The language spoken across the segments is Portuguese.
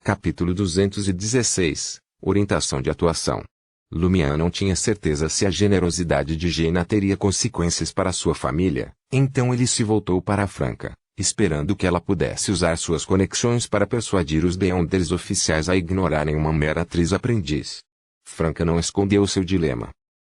Capítulo 216. Orientação de atuação. Lumian não tinha certeza se a generosidade de Jenna teria consequências para sua família, então ele se voltou para Franca, esperando que ela pudesse usar suas conexões para persuadir os Beyonders oficiais a ignorarem uma mera atriz aprendiz. Franca não escondeu seu dilema.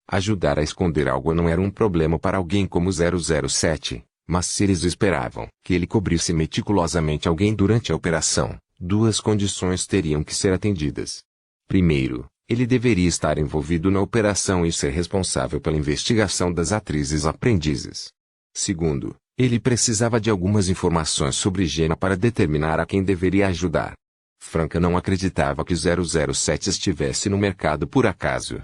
Ajudar a esconder algo não era um problema para alguém como 007, mas se eles esperavam que ele cobrisse meticulosamente alguém durante a operação, duas condições teriam que ser atendidas. Primeiro, ele deveria estar envolvido na operação e ser responsável pela investigação das atrizes aprendizes. Segundo, ele precisava de algumas informações sobre Jenna para determinar a quem deveria ajudar. Franca não acreditava que 007 estivesse no mercado por acaso.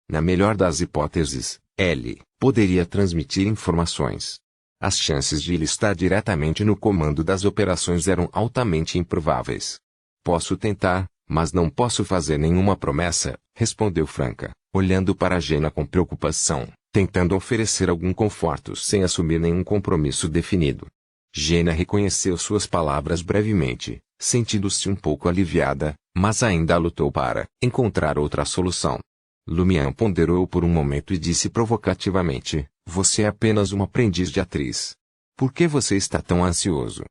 Na melhor das hipóteses, ele poderia transmitir informações. As chances de ele estar diretamente no comando das operações eram altamente improváveis. Posso tentar, mas não posso fazer nenhuma promessa, respondeu Franca, olhando para Jenna com preocupação, tentando oferecer algum conforto sem assumir nenhum compromisso definido. Jenna reconheceu suas palavras brevemente, sentindo-se um pouco aliviada, mas ainda lutou para encontrar outra solução. Lumian ponderou por um momento e disse provocativamente: "Você é apenas uma aprendiz de atriz. Por que você está tão ansioso?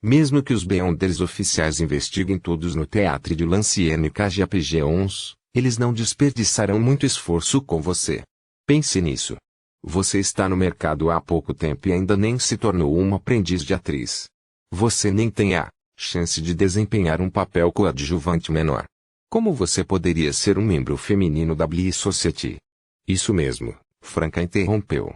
Mesmo que os Beyonders oficiais investiguem todos no Teatro de Lancienne e KGPG-11, eles não desperdiçarão muito esforço com você. Pense nisso. Você está no mercado há pouco tempo e ainda nem se tornou uma aprendiz de atriz. Você nem tem a chance de desempenhar um papel coadjuvante menor. Como você poderia ser um membro feminino da Blee Society?" "Isso mesmo", Franca interrompeu.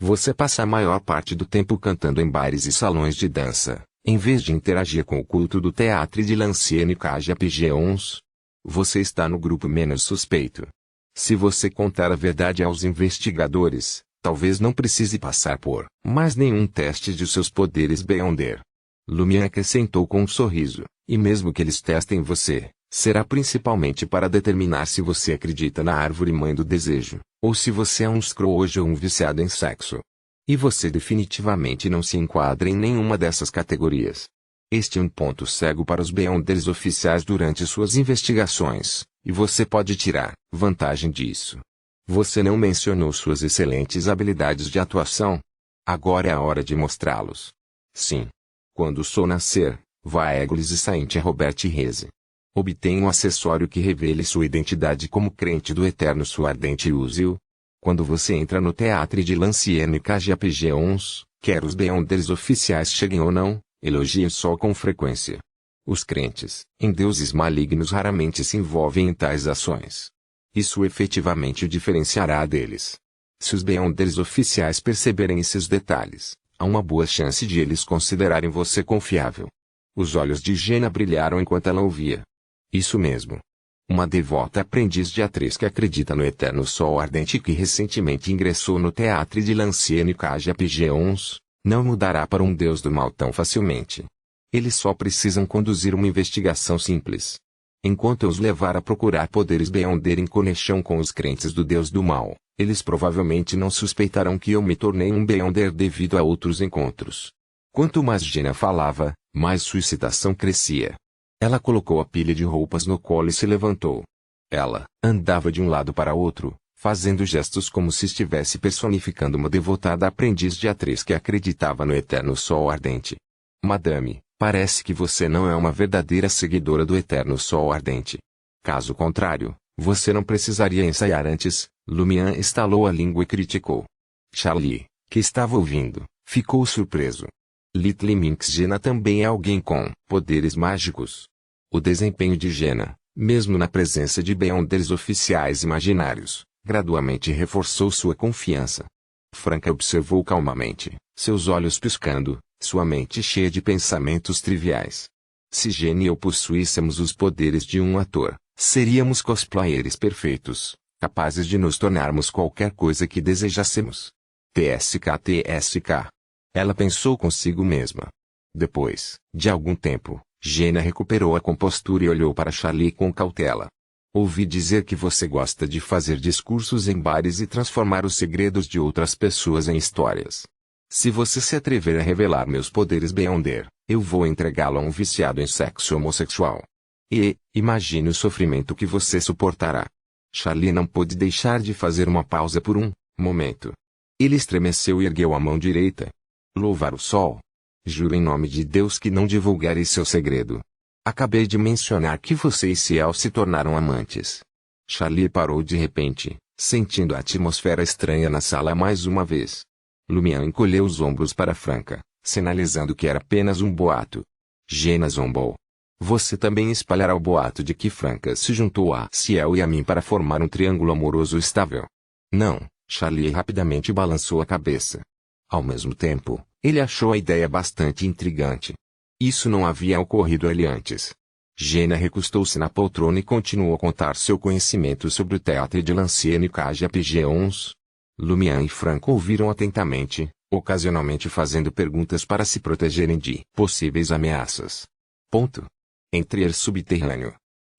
"Você passa a maior parte do tempo cantando em bares e salões de dança, em vez de interagir com o culto do Teatro de Lancienne e KGPG-11. Você está no grupo menos suspeito. Se você contar a verdade aos investigadores, talvez não precise passar por mais nenhum teste de seus poderes Beyonder." Lumian acrescentou com um sorriso: "E mesmo que eles testem você, será principalmente para determinar se você acredita na árvore mãe do desejo, ou se você é um Scrooge ou um viciado em sexo. E você definitivamente não se enquadra em nenhuma dessas categorias. Este é um ponto cego para os Beyonders oficiais durante suas investigações, e você pode tirar vantagem disso. Você não mencionou suas excelentes habilidades de atuação? Agora é a hora de mostrá-los." "Sim. Quando o sol nascer, vá a Eagles e Saint Robert Reze. Obtenha um acessório que revele sua identidade como crente do Eterno Suardente e use-o. Quando você entra no Teatro de Lancienne e KGPG-11, quer os Beyonders oficiais cheguem ou não, elogie o sol com frequência. Os crentes em deuses malignos raramente se envolvem em tais ações. Isso efetivamente o diferenciará deles. Se os Beyonders oficiais perceberem esses detalhes, há uma boa chance de eles considerarem você confiável." Os olhos de Jenna brilharam enquanto ela ouvia. "Isso mesmo. Uma devota aprendiz de atriz que acredita no eterno sol ardente e que recentemente ingressou no Teatro de Lancienne e KGPG-11, não mudará para um deus do mal tão facilmente. Eles só precisam conduzir uma investigação simples. Enquanto eu os levar a procurar poderes Beyonder em conexão com os crentes do deus do mal, eles provavelmente não suspeitarão que eu me tornei um Beyonder devido a outros encontros." Quanto mais Jenna falava, mais sua excitação crescia. Ela colocou a pilha de roupas no colo e se levantou. Ela andava de um lado para outro, fazendo gestos como se estivesse personificando uma devotada aprendiz de atriz que acreditava no eterno sol ardente. "Madame, parece que você não é uma verdadeira seguidora do eterno sol ardente. Caso contrário, você não precisaria ensaiar antes." Lumian estalou a língua e criticou. Charlie, que estava ouvindo, ficou surpreso. Little Minx Jenna também é alguém com poderes mágicos. O desempenho de Jenna, mesmo na presença de Beyonders oficiais imaginários, gradualmente reforçou sua confiança. Franca observou calmamente, seus olhos piscando, sua mente cheia de pensamentos triviais. Se Jenna e eu possuíssemos os poderes de um ator, seríamos cosplayers perfeitos, capazes de nos tornarmos qualquer coisa que desejássemos. TSK. Ela pensou consigo mesma. Depois de algum tempo, Jenna recuperou a compostura e olhou para Charlie com cautela. "Ouvi dizer que você gosta de fazer discursos em bares e transformar os segredos de outras pessoas em histórias. Se você se atrever a revelar meus poderes Beyonder, eu vou entregá-lo a um viciado em sexo homossexual." E, imagine o sofrimento que você suportará. Charlie não pôde deixar de fazer uma pausa por um momento. Ele estremeceu e ergueu a mão direita. Louvar o sol. Juro em nome de Deus que não divulgarei seu segredo. Acabei de mencionar que você e Ciel se tornaram amantes. Charlie parou de repente, sentindo a atmosfera estranha na sala mais uma vez. Lumian encolheu os ombros para Franca, sinalizando que era apenas um boato. Jaina zombou. Você também espalhará o boato de que Franca se juntou a Ciel e a mim para formar um triângulo amoroso estável. Não, Charlie rapidamente balançou a cabeça. Ao mesmo tempo, ele achou a ideia bastante intrigante. Isso não havia ocorrido a ele antes. Jaina recostou-se na poltrona e continuou a contar seu conhecimento sobre o teatro de Lancienne e KGPG11. Lumian e Franca ouviram atentamente, ocasionalmente fazendo perguntas para se protegerem de possíveis ameaças. Entre subterrâneo.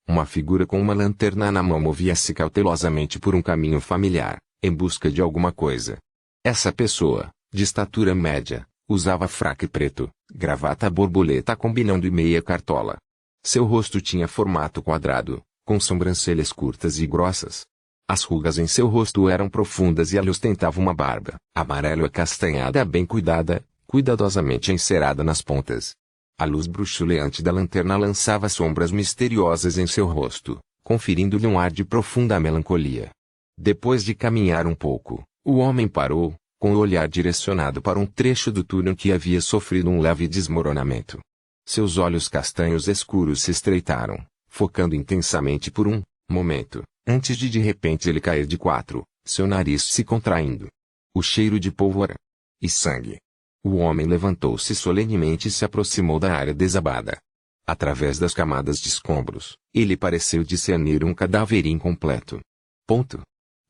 Uma figura com uma lanterna na mão movia-se cautelosamente por um caminho familiar, em busca de alguma coisa. Essa pessoa, de estatura média, usava fraque preto, gravata borboleta combinando e meia cartola. Seu rosto tinha formato quadrado, com sobrancelhas curtas e grossas. As rugas em seu rosto eram profundas e ele ostentava uma barba, amarelo acastanhada bem cuidada, cuidadosamente encerada nas pontas. A luz bruxuleante da lanterna lançava sombras misteriosas em seu rosto, conferindo-lhe um ar de profunda melancolia. Depois de caminhar um pouco, o homem parou, com o olhar direcionado para um trecho do túnel que havia sofrido um leve desmoronamento. Seus olhos castanhos escuros se estreitaram, focando intensamente por um momento, antes de repente ele cair de quatro, seu nariz se contraindo. O cheiro de pólvora e sangue. O homem levantou-se solenemente e se aproximou da área desabada. Através das camadas de escombros, ele pareceu discernir um cadáver incompleto.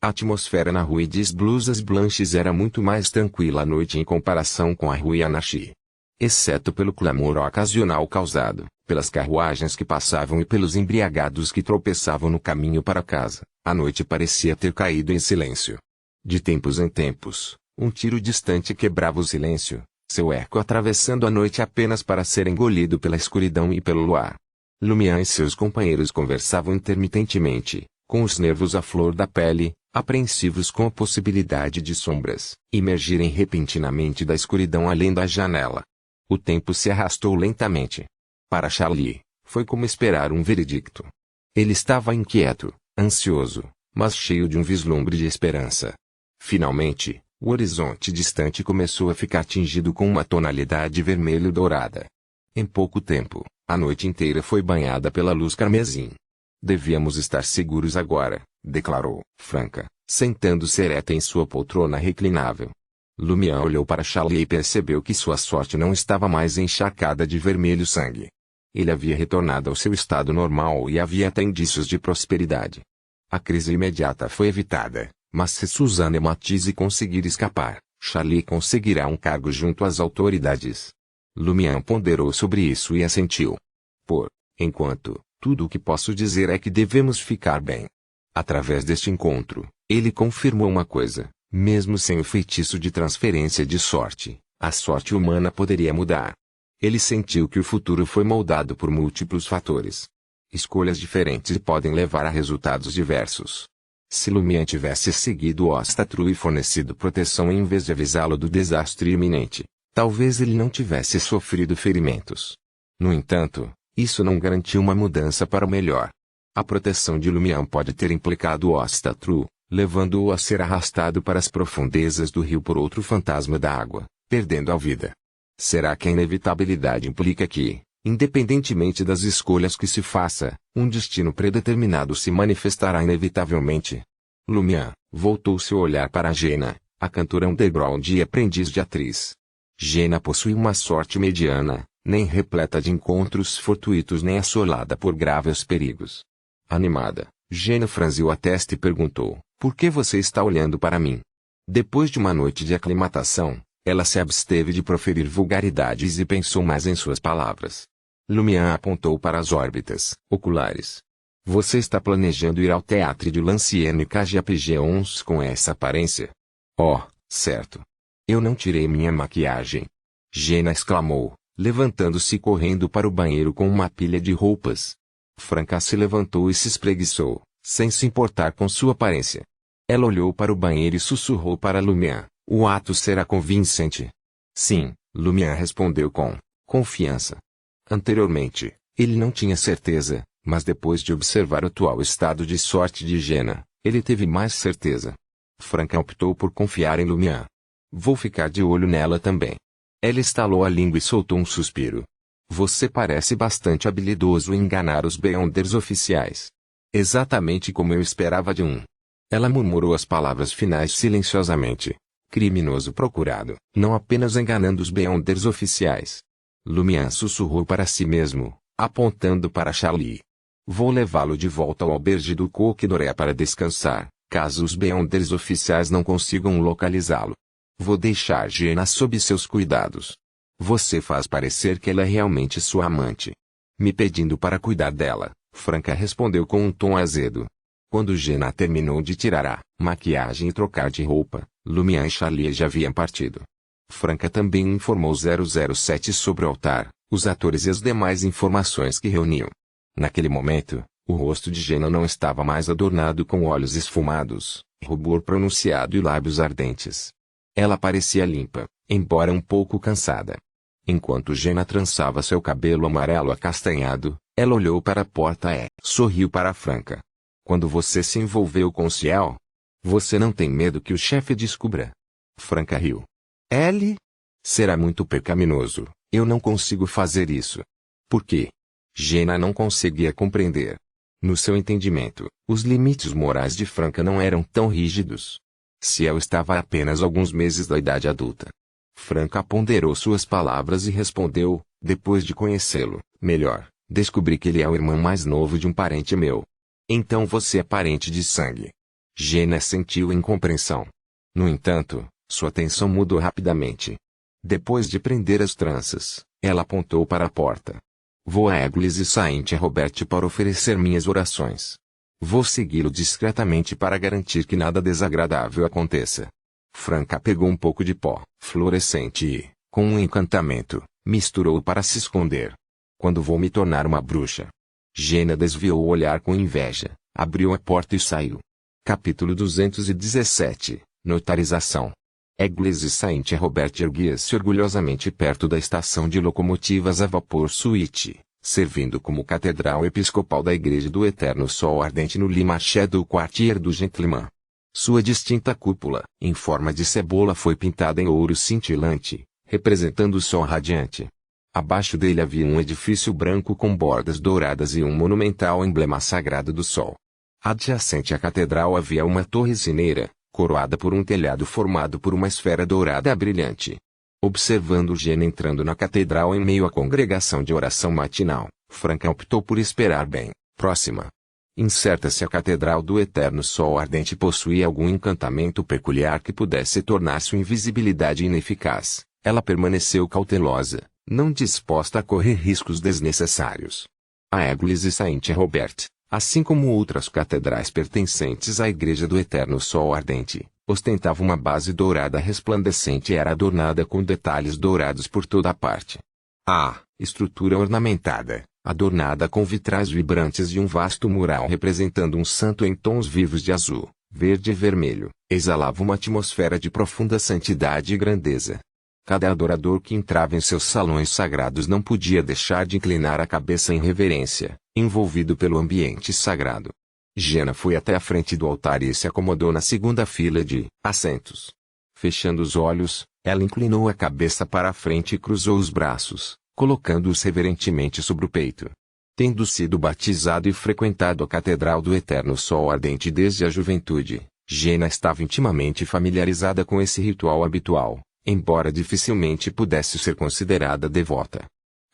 A atmosfera na Rue des Blusas Blanches era muito mais tranquila à noite em comparação com a Rue Anarchy. Exceto pelo clamor ocasional causado pelas carruagens que passavam e pelos embriagados que tropeçavam no caminho para casa, a noite parecia ter caído em silêncio. De tempos em tempos, um tiro distante quebrava o silêncio, seu eco atravessando a noite apenas para ser engolido pela escuridão e pelo luar. Lumian e seus companheiros conversavam intermitentemente, com os nervos à flor da pele, apreensivos com a possibilidade de sombras emergirem repentinamente da escuridão além da janela. O tempo se arrastou lentamente. Para Charlie, foi como esperar um veredicto. Ele estava inquieto, ansioso, mas cheio de um vislumbre de esperança. Finalmente, o horizonte distante começou a ficar tingido com uma tonalidade vermelho-dourada. Em pouco tempo, a noite inteira foi banhada pela luz carmesim. Devíamos estar seguros agora, declarou Franca, sentando-se ereta em sua poltrona reclinável. Lumian olhou para Charlie e percebeu que sua sorte não estava mais encharcada de vermelho sangue. Ele havia retornado ao seu estado normal e havia até indícios de prosperidade. A crise imediata foi evitada, mas se Suzanne e Matisse conseguir escapar, Charlie conseguirá um cargo junto às autoridades. Lumian ponderou sobre isso e assentiu. Por enquanto, tudo o que posso dizer é que devemos ficar bem. Através deste encontro, ele confirmou uma coisa. Mesmo sem o feitiço de transferência de sorte, a sorte humana poderia mudar. Ele sentiu que o futuro foi moldado por múltiplos fatores. Escolhas diferentes podem levar a resultados diversos. Se Lumian tivesse seguido Ostatru e fornecido proteção em vez de avisá-lo do desastre iminente, talvez ele não tivesse sofrido ferimentos. No entanto, isso não garantiu uma mudança para o melhor. A proteção de Lumian pode ter implicado Ostatru, levando-o a ser arrastado para as profundezas do rio por outro fantasma da água, perdendo a vida. Será que a inevitabilidade implica que, independentemente das escolhas que se faça, um destino predeterminado se manifestará inevitavelmente? Lumian voltou seu olhar para Jaina, a cantora underground e aprendiz de atriz. Jaina possui uma sorte mediana, nem repleta de encontros fortuitos nem assolada por graves perigos. Animada, Jaina franziu a testa e perguntou: por que você está olhando para mim? Depois de uma noite de aclimatação, ela se absteve de proferir vulgaridades e pensou mais em suas palavras. Lumian apontou para as órbitas oculares. Você está planejando ir ao teatro de Lancienne KGPG11 com essa aparência? Oh, certo. Eu não tirei minha maquiagem. Jaina exclamou, levantando-se e correndo para o banheiro com uma pilha de roupas. Franca se levantou e se espreguiçou, sem se importar com sua aparência. Ela olhou para o banheiro e sussurrou para Lumière: "O ato será convincente." "Sim", Lumière respondeu com confiança. Anteriormente, ele não tinha certeza, mas depois de observar o atual estado de sorte de Jenna, ele teve mais certeza. Franca optou por confiar em Lumière. "Vou ficar de olho nela também." Ela estalou a língua e soltou um suspiro. "Você parece bastante habilidoso em enganar os Beyonders oficiais." "Exatamente como eu esperava de um." Ela murmurou as palavras finais silenciosamente. "Criminoso procurado, não apenas enganando os Beyonders oficiais." Lumière sussurrou para si mesmo, apontando para Charlie. "Vou levá-lo de volta ao albergue do Coq d'Orée para descansar, caso os Beyonders oficiais não consigam localizá-lo. Vou deixar Jenna sob seus cuidados. Você faz parecer que ela é realmente sua amante." "Me pedindo para cuidar dela," Franca respondeu com um tom azedo. Quando Jenna terminou de tirar a maquiagem e trocar de roupa, Lumière e Charlie já haviam partido. Franca também informou 007 sobre o altar, os atores e as demais informações que reuniam. Naquele momento, o rosto de Jenna não estava mais adornado com olhos esfumados, rubor pronunciado e lábios ardentes. Ela parecia limpa, embora um pouco cansada. Enquanto Jenna trançava seu cabelo amarelo acastanhado, ela olhou para a porta e sorriu para Franca. "Quando você se envolveu com Ciel, você não tem medo que o chefe descubra?" Franca riu. "Ele? Será muito pecaminoso, eu não consigo fazer isso." "Por quê?" Jenna não conseguia compreender. No seu entendimento, os limites morais de Franca não eram tão rígidos. Ciel estava a apenas alguns meses da idade adulta. Franca ponderou suas palavras e respondeu: "Depois de conhecê-lo melhor, descobri que ele é o irmão mais novo de um parente meu." "Então você é parente de sangue." Jenna sentiu incompreensão. No entanto, sua atenção mudou rapidamente. Depois de prender as tranças, ela apontou para a porta. "Vou a Église Saint-Robert para oferecer minhas orações. Vou segui-lo discretamente para garantir que nada desagradável aconteça." Franca pegou um pouco de pó fluorescente e, com um encantamento, misturou para se esconder. "Quando vou me tornar uma bruxa?" Jenna desviou o olhar com inveja, abriu a porta e saiu. Capítulo 217 Notarização. Église Saint-Robert erguia-se orgulhosamente perto da estação de locomotivas a vapor Suite, servindo como catedral episcopal da Igreja do Eterno Sol Ardente no Le Marché do Quartier du Gentleman. Sua distinta cúpula, em forma de cebola, foi pintada em ouro cintilante, representando o sol radiante. Abaixo dele havia um edifício branco com bordas douradas e um monumental emblema sagrado do sol. Adjacente à catedral havia uma torre sineira, coroada por um telhado formado por uma esfera dourada brilhante. Observando Jenna entrando na catedral em meio à congregação de oração matinal, Franca optou por esperar bem próxima. Incerta se a Catedral do Eterno Sol Ardente possuía algum encantamento peculiar que pudesse tornar sua invisibilidade ineficaz, ela permaneceu cautelosa, não disposta a correr riscos desnecessários. A Église Saint-Robert, assim como outras catedrais pertencentes à Igreja do Eterno Sol Ardente, ostentava uma base dourada resplandecente e era adornada com detalhes dourados por toda a parte. A estrutura ornamentada, adornada com vitrais vibrantes e um vasto mural representando um santo em tons vivos de azul, verde e vermelho, exalava uma atmosfera de profunda santidade e grandeza. Cada adorador que entrava em seus salões sagrados não podia deixar de inclinar a cabeça em reverência, envolvido pelo ambiente sagrado. Jenna foi até a frente do altar e se acomodou na segunda fila de assentos. Fechando os olhos, ela inclinou a cabeça para a frente e cruzou os braços, colocando-os reverentemente sobre o peito. Tendo sido batizado e frequentado a Catedral do Eterno Sol Ardente desde a juventude, Jenna estava intimamente familiarizada com esse ritual habitual, embora dificilmente pudesse ser considerada devota.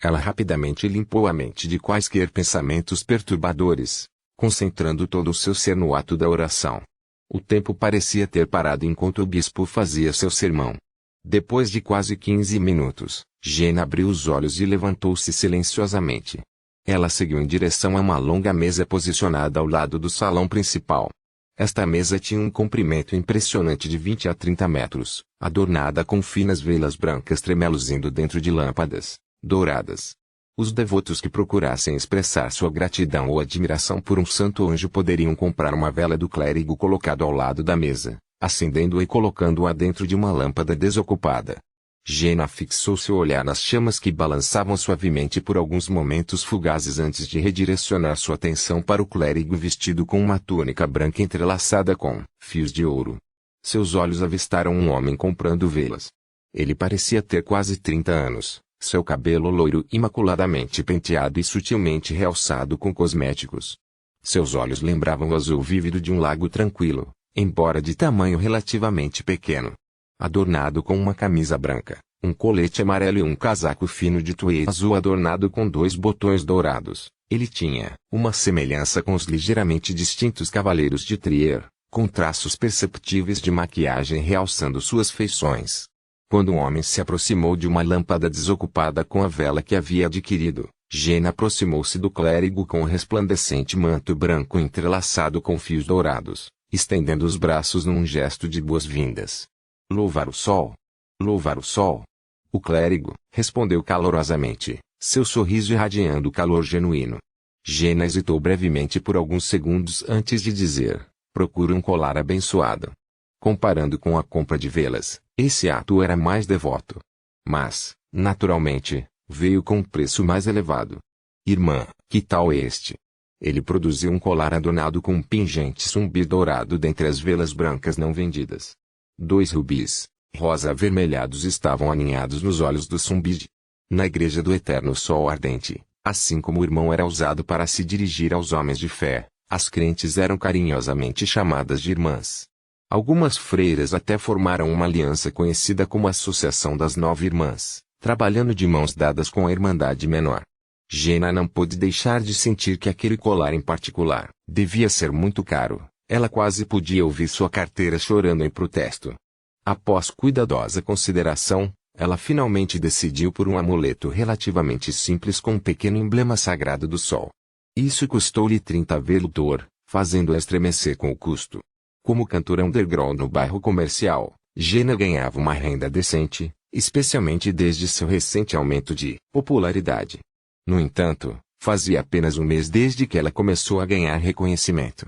Ela rapidamente limpou a mente de quaisquer pensamentos perturbadores, concentrando todo o seu ser no ato da oração. O tempo parecia ter parado enquanto o bispo fazia seu sermão. Depois de quase 15 minutos, Jenna abriu os olhos e levantou-se silenciosamente. Ela seguiu em direção a uma longa mesa posicionada ao lado do salão principal. Esta mesa tinha um comprimento impressionante de 20 a 30 metros, adornada com finas velas brancas tremeluzindo dentro de lâmpadas douradas. Os devotos que procurassem expressar sua gratidão ou admiração por um santo anjo poderiam comprar uma vela do clérigo colocado ao lado da mesa, acendendo-a e colocando-a dentro de uma lâmpada desocupada. Jenna fixou seu olhar nas chamas que balançavam suavemente por alguns momentos fugazes antes de redirecionar sua atenção para o clérigo vestido com uma túnica branca entrelaçada com fios de ouro. Seus olhos avistaram um homem comprando velas. Ele parecia ter quase 30 anos, seu cabelo loiro imaculadamente penteado e sutilmente realçado com cosméticos. Seus olhos lembravam o azul vívido de um lago tranquilo, embora de tamanho relativamente pequeno. Adornado com uma camisa branca, um colete amarelo e um casaco fino de tweed azul adornado com 2 botões dourados, ele tinha uma semelhança com os ligeiramente distintos cavaleiros de Trier, com traços perceptíveis de maquiagem realçando suas feições. Quando um homem se aproximou de uma lâmpada desocupada com a vela que havia adquirido, Jenna aproximou-se do clérigo com um resplandecente manto branco entrelaçado com fios dourados, estendendo os braços num gesto de boas-vindas. Louvar o sol! Louvar o sol! O clérigo respondeu calorosamente, seu sorriso irradiando calor genuíno. Jenna hesitou brevemente por alguns segundos antes de dizer, procure um colar abençoado. Comparando com a compra de velas, esse ato era mais devoto. Mas, naturalmente, veio com um preço mais elevado. Irmã, que tal este? Ele produziu um colar adornado com um pingente zumbi dourado dentre as velas brancas não vendidas. 2 rubis, rosa avermelhados estavam aninhados nos olhos do Sumbid. Na igreja do eterno sol ardente, assim como o irmão era usado para se dirigir aos homens de fé, as crentes eram carinhosamente chamadas de irmãs. Algumas freiras até formaram uma aliança conhecida como Associação das 9 Irmãs, trabalhando de mãos dadas com a Irmandade Menor. Jenna não pôde deixar de sentir que aquele colar em particular devia ser muito caro. Ela quase podia ouvir sua carteira chorando em protesto. Após cuidadosa consideração, ela finalmente decidiu por um amuleto relativamente simples com um pequeno emblema sagrado do sol. Isso custou-lhe 30 velutor, fazendo-a estremecer com o custo. Como cantora underground no bairro comercial, Jenna ganhava uma renda decente, especialmente desde seu recente aumento de popularidade. No entanto, fazia apenas um mês desde que ela começou a ganhar reconhecimento.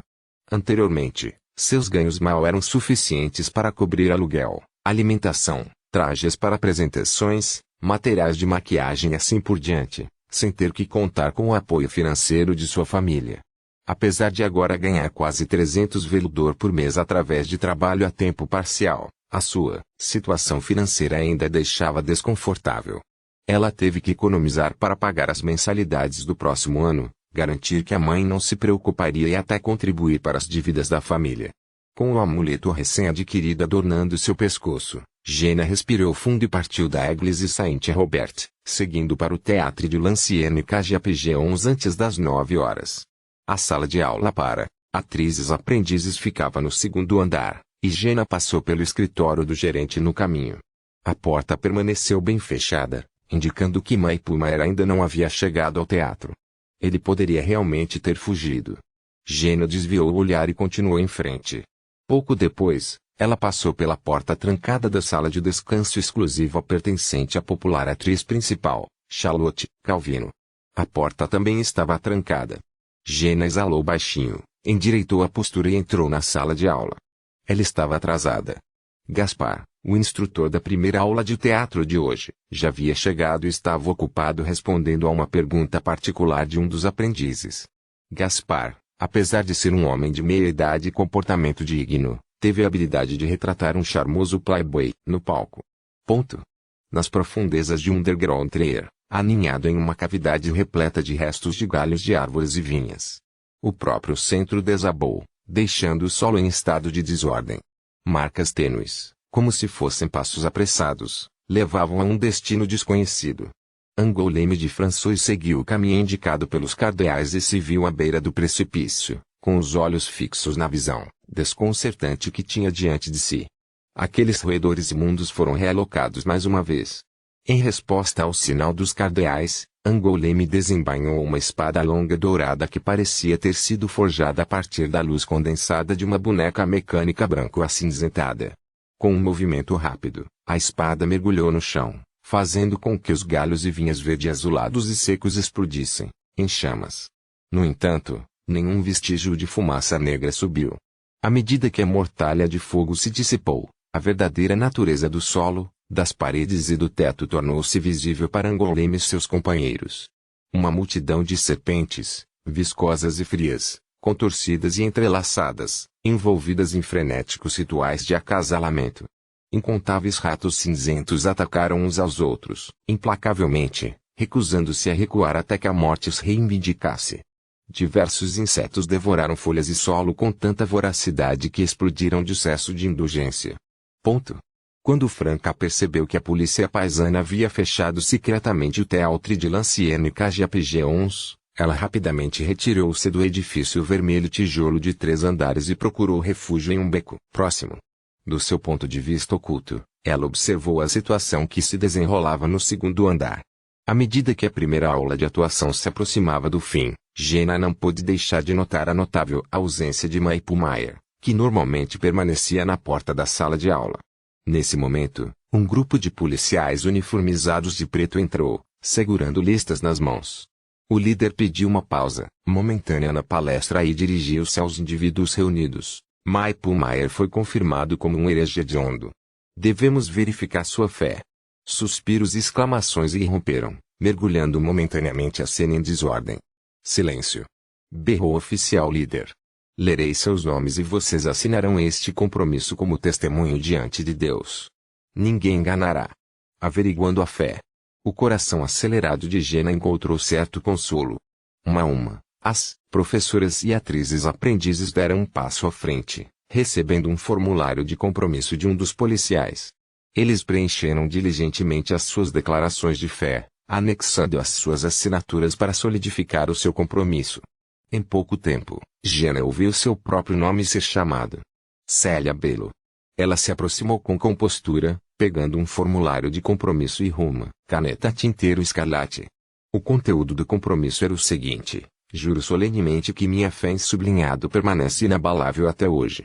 Anteriormente, seus ganhos mal eram suficientes para cobrir aluguel, alimentação, trajes para apresentações, materiais de maquiagem e assim por diante, sem ter que contar com o apoio financeiro de sua família. Apesar de agora ganhar quase 300 velutor por mês através de trabalho a tempo parcial, a sua situação financeira ainda a deixava desconfortável. Ela teve que economizar para pagar as mensalidades do próximo ano, garantir que a mãe não se preocuparia e até contribuir para as dívidas da família. Com o amuleto recém-adquirido adornando seu pescoço, Jenna respirou fundo e partiu da Église Saint-Robert, seguindo para o Théâtre de Lancienne KGAPG 11 antes das 9 horas. A sala de aula para atrizes aprendizes ficava no 2º andar, e Jenna passou pelo escritório do gerente no caminho. A porta permaneceu bem fechada, indicando que Mai Pumar ainda não havia chegado ao teatro. Ele poderia realmente ter fugido. Jenna desviou o olhar e continuou em frente. Pouco depois, ela passou pela porta trancada da sala de descanso exclusiva pertencente à popular atriz principal, Charlotte Calvino. A porta também estava trancada. Jenna exalou baixinho, endireitou a postura e entrou na sala de aula. Ela estava atrasada. Gaspar, o instrutor da primeira aula de teatro de hoje, já havia chegado e estava ocupado respondendo a uma pergunta particular de um dos aprendizes. Gaspar, apesar de ser um homem de meia idade e comportamento digno, teve a habilidade de retratar um charmoso playboy no palco. Nas profundezas de underground Trier, aninhado em uma cavidade repleta de restos de galhos de árvores e vinhas. O próprio centro desabou, deixando o solo em estado de desordem. Marcas tênues, como se fossem passos apressados, levavam a um destino desconhecido. Angoulême de François seguiu o caminho indicado pelos cardeais e se viu à beira do precipício, com os olhos fixos na visão desconcertante que tinha diante de si. Aqueles roedores imundos foram realocados mais uma vez. Em resposta ao sinal dos cardeais, Angoulême desembainhou uma espada longa dourada que parecia ter sido forjada a partir da luz condensada de uma boneca mecânica branco-acinzentada. Com um movimento rápido, a espada mergulhou no chão, fazendo com que os galhos e vinhas verde-azulados e secos explodissem, em chamas. No entanto, nenhum vestígio de fumaça negra subiu. À medida que a mortalha de fogo se dissipou, a verdadeira natureza do solo, das paredes e do teto tornou-se visível para Angoleme e seus companheiros. Uma multidão de serpentes, viscosas e frias, contorcidas e entrelaçadas, envolvidas em frenéticos rituais de acasalamento. Incontáveis ratos cinzentos atacaram uns aos outros, implacavelmente, recusando-se a recuar até que a morte os reivindicasse. Diversos insetos devoraram folhas e solo com tanta voracidade que explodiram de excesso de indulgência. Quando Franca percebeu que a polícia paisana havia fechado secretamente o Théâtre de l'Ancienne Cage-Pigeons, ela rapidamente retirou-se do edifício vermelho tijolo de 3 andares e procurou refúgio em um beco próximo. Do seu ponto de vista oculto, ela observou a situação que se desenrolava no 2º andar. À medida que a primeira aula de atuação se aproximava do fim, Jenna não pôde deixar de notar a notável ausência de Maipelmayer, que normalmente permanecia na porta da sala de aula. Nesse momento, um grupo de policiais uniformizados de preto entrou, segurando listas nas mãos. O líder pediu uma pausa momentânea na palestra e dirigiu-se aos indivíduos reunidos. Maipelmayer foi confirmado como um herege hediondo. Devemos verificar sua fé. Suspiros e exclamações irromperam, mergulhando momentaneamente a cena em desordem. Silêncio! Berrou o oficial líder. Lerei seus nomes e vocês assinarão este compromisso como testemunho diante de Deus. Ninguém enganará. Averiguando a fé. O coração acelerado de Jenna encontrou certo consolo. Uma a uma, as professoras e atrizes aprendizes deram um passo à frente, recebendo um formulário de compromisso de um dos policiais. Eles preencheram diligentemente as suas declarações de fé, anexando as suas assinaturas para solidificar o seu compromisso. Em pouco tempo, Jenna ouviu seu próprio nome ser chamado. Célia Bello. Ela se aproximou com compostura, pegando um formulário de compromisso e uma caneta tinteiro escarlate. O conteúdo do compromisso era o seguinte: juro solenemente que minha fé em sublinhado permanece inabalável até hoje.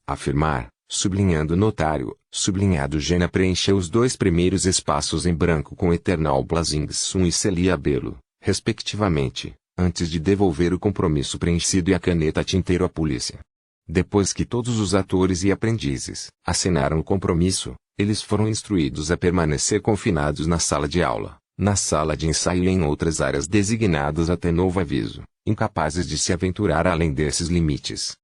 Afirmar, sublinhando notário, sublinhado Jenna preencheu os 2 primeiros espaços em branco com Eternal Blazing e Célia Bello, respectivamente, antes de devolver o compromisso preenchido e a caneta tinteiro à polícia. Depois que todos os atores e aprendizes assinaram o compromisso, eles foram instruídos a permanecer confinados na sala de aula, na sala de ensaio e em outras áreas designadas até novo aviso, incapazes de se aventurar além desses limites.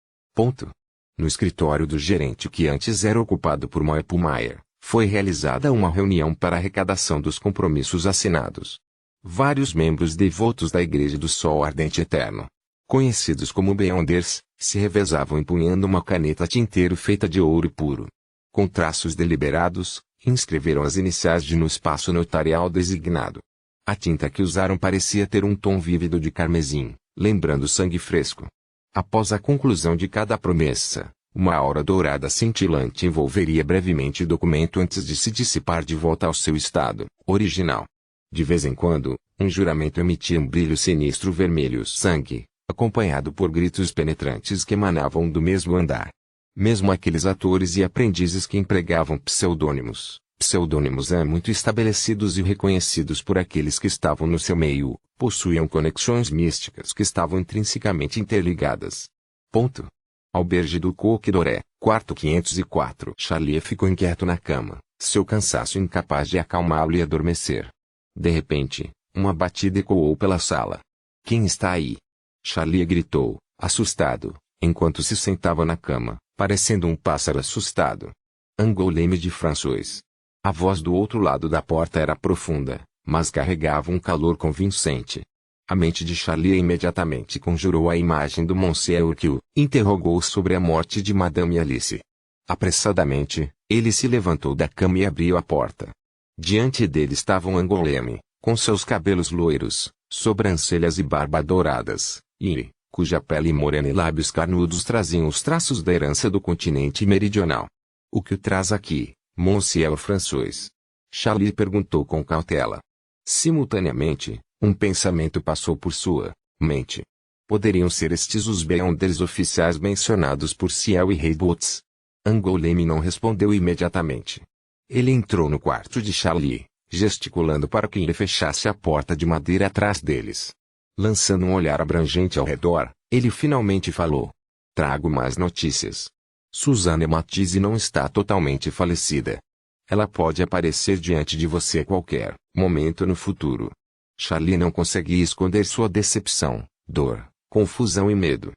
No escritório do gerente que antes era ocupado por Maipelmayer, foi realizada uma reunião para a arrecadação dos compromissos assinados. Vários membros devotos da Igreja do Sol Ardente Eterno, conhecidos como Beyonders, se revezavam empunhando uma caneta tinteiro feita de ouro puro. Com traços deliberados, inscreveram as iniciais no espaço notarial designado. A tinta que usaram parecia ter um tom vívido de carmesim, lembrando sangue fresco. Após a conclusão de cada promessa, uma aura dourada cintilante envolveria brevemente o documento antes de se dissipar de volta ao seu estado original. De vez em quando, um juramento emitia um brilho sinistro vermelho sangue, acompanhado por gritos penetrantes que emanavam do mesmo andar. Mesmo aqueles atores e aprendizes que empregavam pseudônimos muito estabelecidos e reconhecidos por aqueles que estavam no seu meio, possuíam conexões místicas que estavam intrinsecamente interligadas. Alberge do Coque Doré, quarto 504. Charlie ficou inquieto na cama, seu cansaço incapaz de acalmá-lo e adormecer. De repente, uma batida ecoou pela sala. Quem está aí? Charlie gritou, assustado, enquanto se sentava na cama, parecendo um pássaro assustado. Angoleme de François. A voz do outro lado da porta era profunda, mas carregava um calor convincente. A mente de Charlie imediatamente conjurou a imagem do Monsieur que o interrogou sobre a morte de Madame Alice. Apressadamente, ele se levantou da cama e abriu a porta. Diante dele estava um Angoleme, com seus cabelos loiros, sobrancelhas e barba douradas, e cuja pele morena e lábios carnudos traziam os traços da herança do continente meridional. O que o traz aqui, Monsieur François? Charlie perguntou com cautela. Simultaneamente, um pensamento passou por sua mente. Poderiam ser estes os Beyonders oficiais mencionados por Ciel e Reibots? Angoleme não respondeu imediatamente. Ele entrou no quarto de Charlie, gesticulando para que ele fechasse a porta de madeira atrás deles. Lançando um olhar abrangente ao redor, ele finalmente falou: "Trago mais notícias. Susana Matisse não está totalmente falecida. Ela pode aparecer diante de você a qualquer momento no futuro." Charlie não conseguia esconder sua decepção, dor, confusão e medo.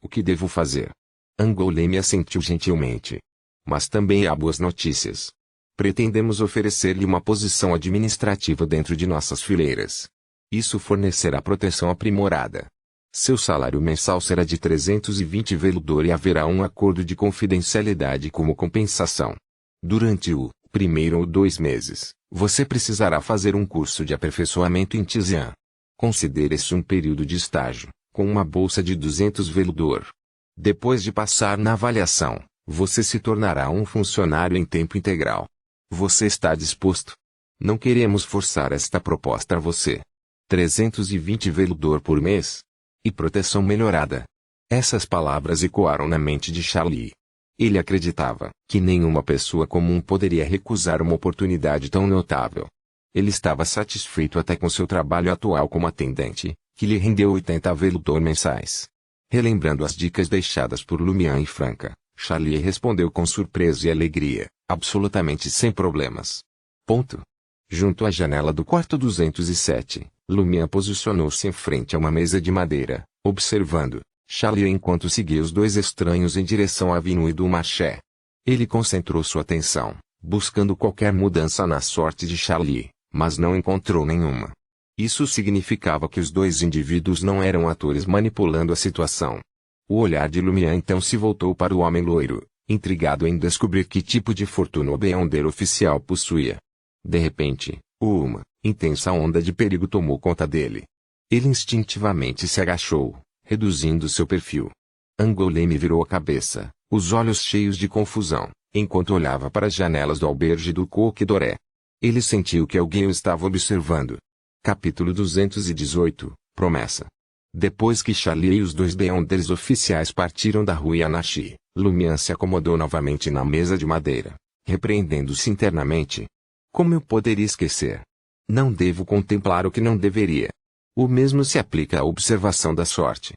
"O que devo fazer?" Angoulême assentiu gentilmente. "Mas também há boas notícias. Pretendemos oferecer-lhe uma posição administrativa dentro de nossas fileiras. Isso fornecerá proteção aprimorada. Seu salário mensal será de 320 veludo e haverá um acordo de confidencialidade como compensação. Durante o primeiro ou 2 meses, você precisará fazer um curso de aperfeiçoamento em Tizian. Considere-se um período de estágio, com uma bolsa de 200 veludo. Depois de passar na avaliação, você se tornará um funcionário em tempo integral. Você está disposto? Não queremos forçar esta proposta a você. 320 veludo por mês. E proteção melhorada." Essas palavras ecoaram na mente de Charlie. Ele acreditava que nenhuma pessoa comum poderia recusar uma oportunidade tão notável. Ele estava satisfeito até com seu trabalho atual como atendente, que lhe rendeu 80 veludo mensais. Relembrando as dicas deixadas por Lumian e Franca, Charlie respondeu com surpresa e alegria, absolutamente sem problemas. Ponto. Junto à janela do quarto 207, Lumian posicionou-se em frente a uma mesa de madeira, observando Charlie enquanto seguia os dois estranhos em direção à Avenue du Marché. Ele concentrou sua atenção, buscando qualquer mudança na sorte de Charlie, mas não encontrou nenhuma. Isso significava que os dois indivíduos não eram atores manipulando a situação. O olhar de Lumian então se voltou para o homem loiro, intrigado em descobrir que tipo de fortuna o beander oficial possuía. De repente, uma intensa onda de perigo tomou conta dele. Ele instintivamente se agachou, reduzindo seu perfil. Angoulême virou a cabeça, os olhos cheios de confusão, enquanto olhava para as janelas do albergue do Coq Doré. Ele sentiu que alguém o estava observando. Capítulo 218, Promessa. Depois que Charlie e os dois beanders oficiais partiram da rua Yanashi, Lumian se acomodou novamente na mesa de madeira, repreendendo-se internamente. Como eu poderia esquecer? Não devo contemplar o que não deveria. O mesmo se aplica à observação da sorte.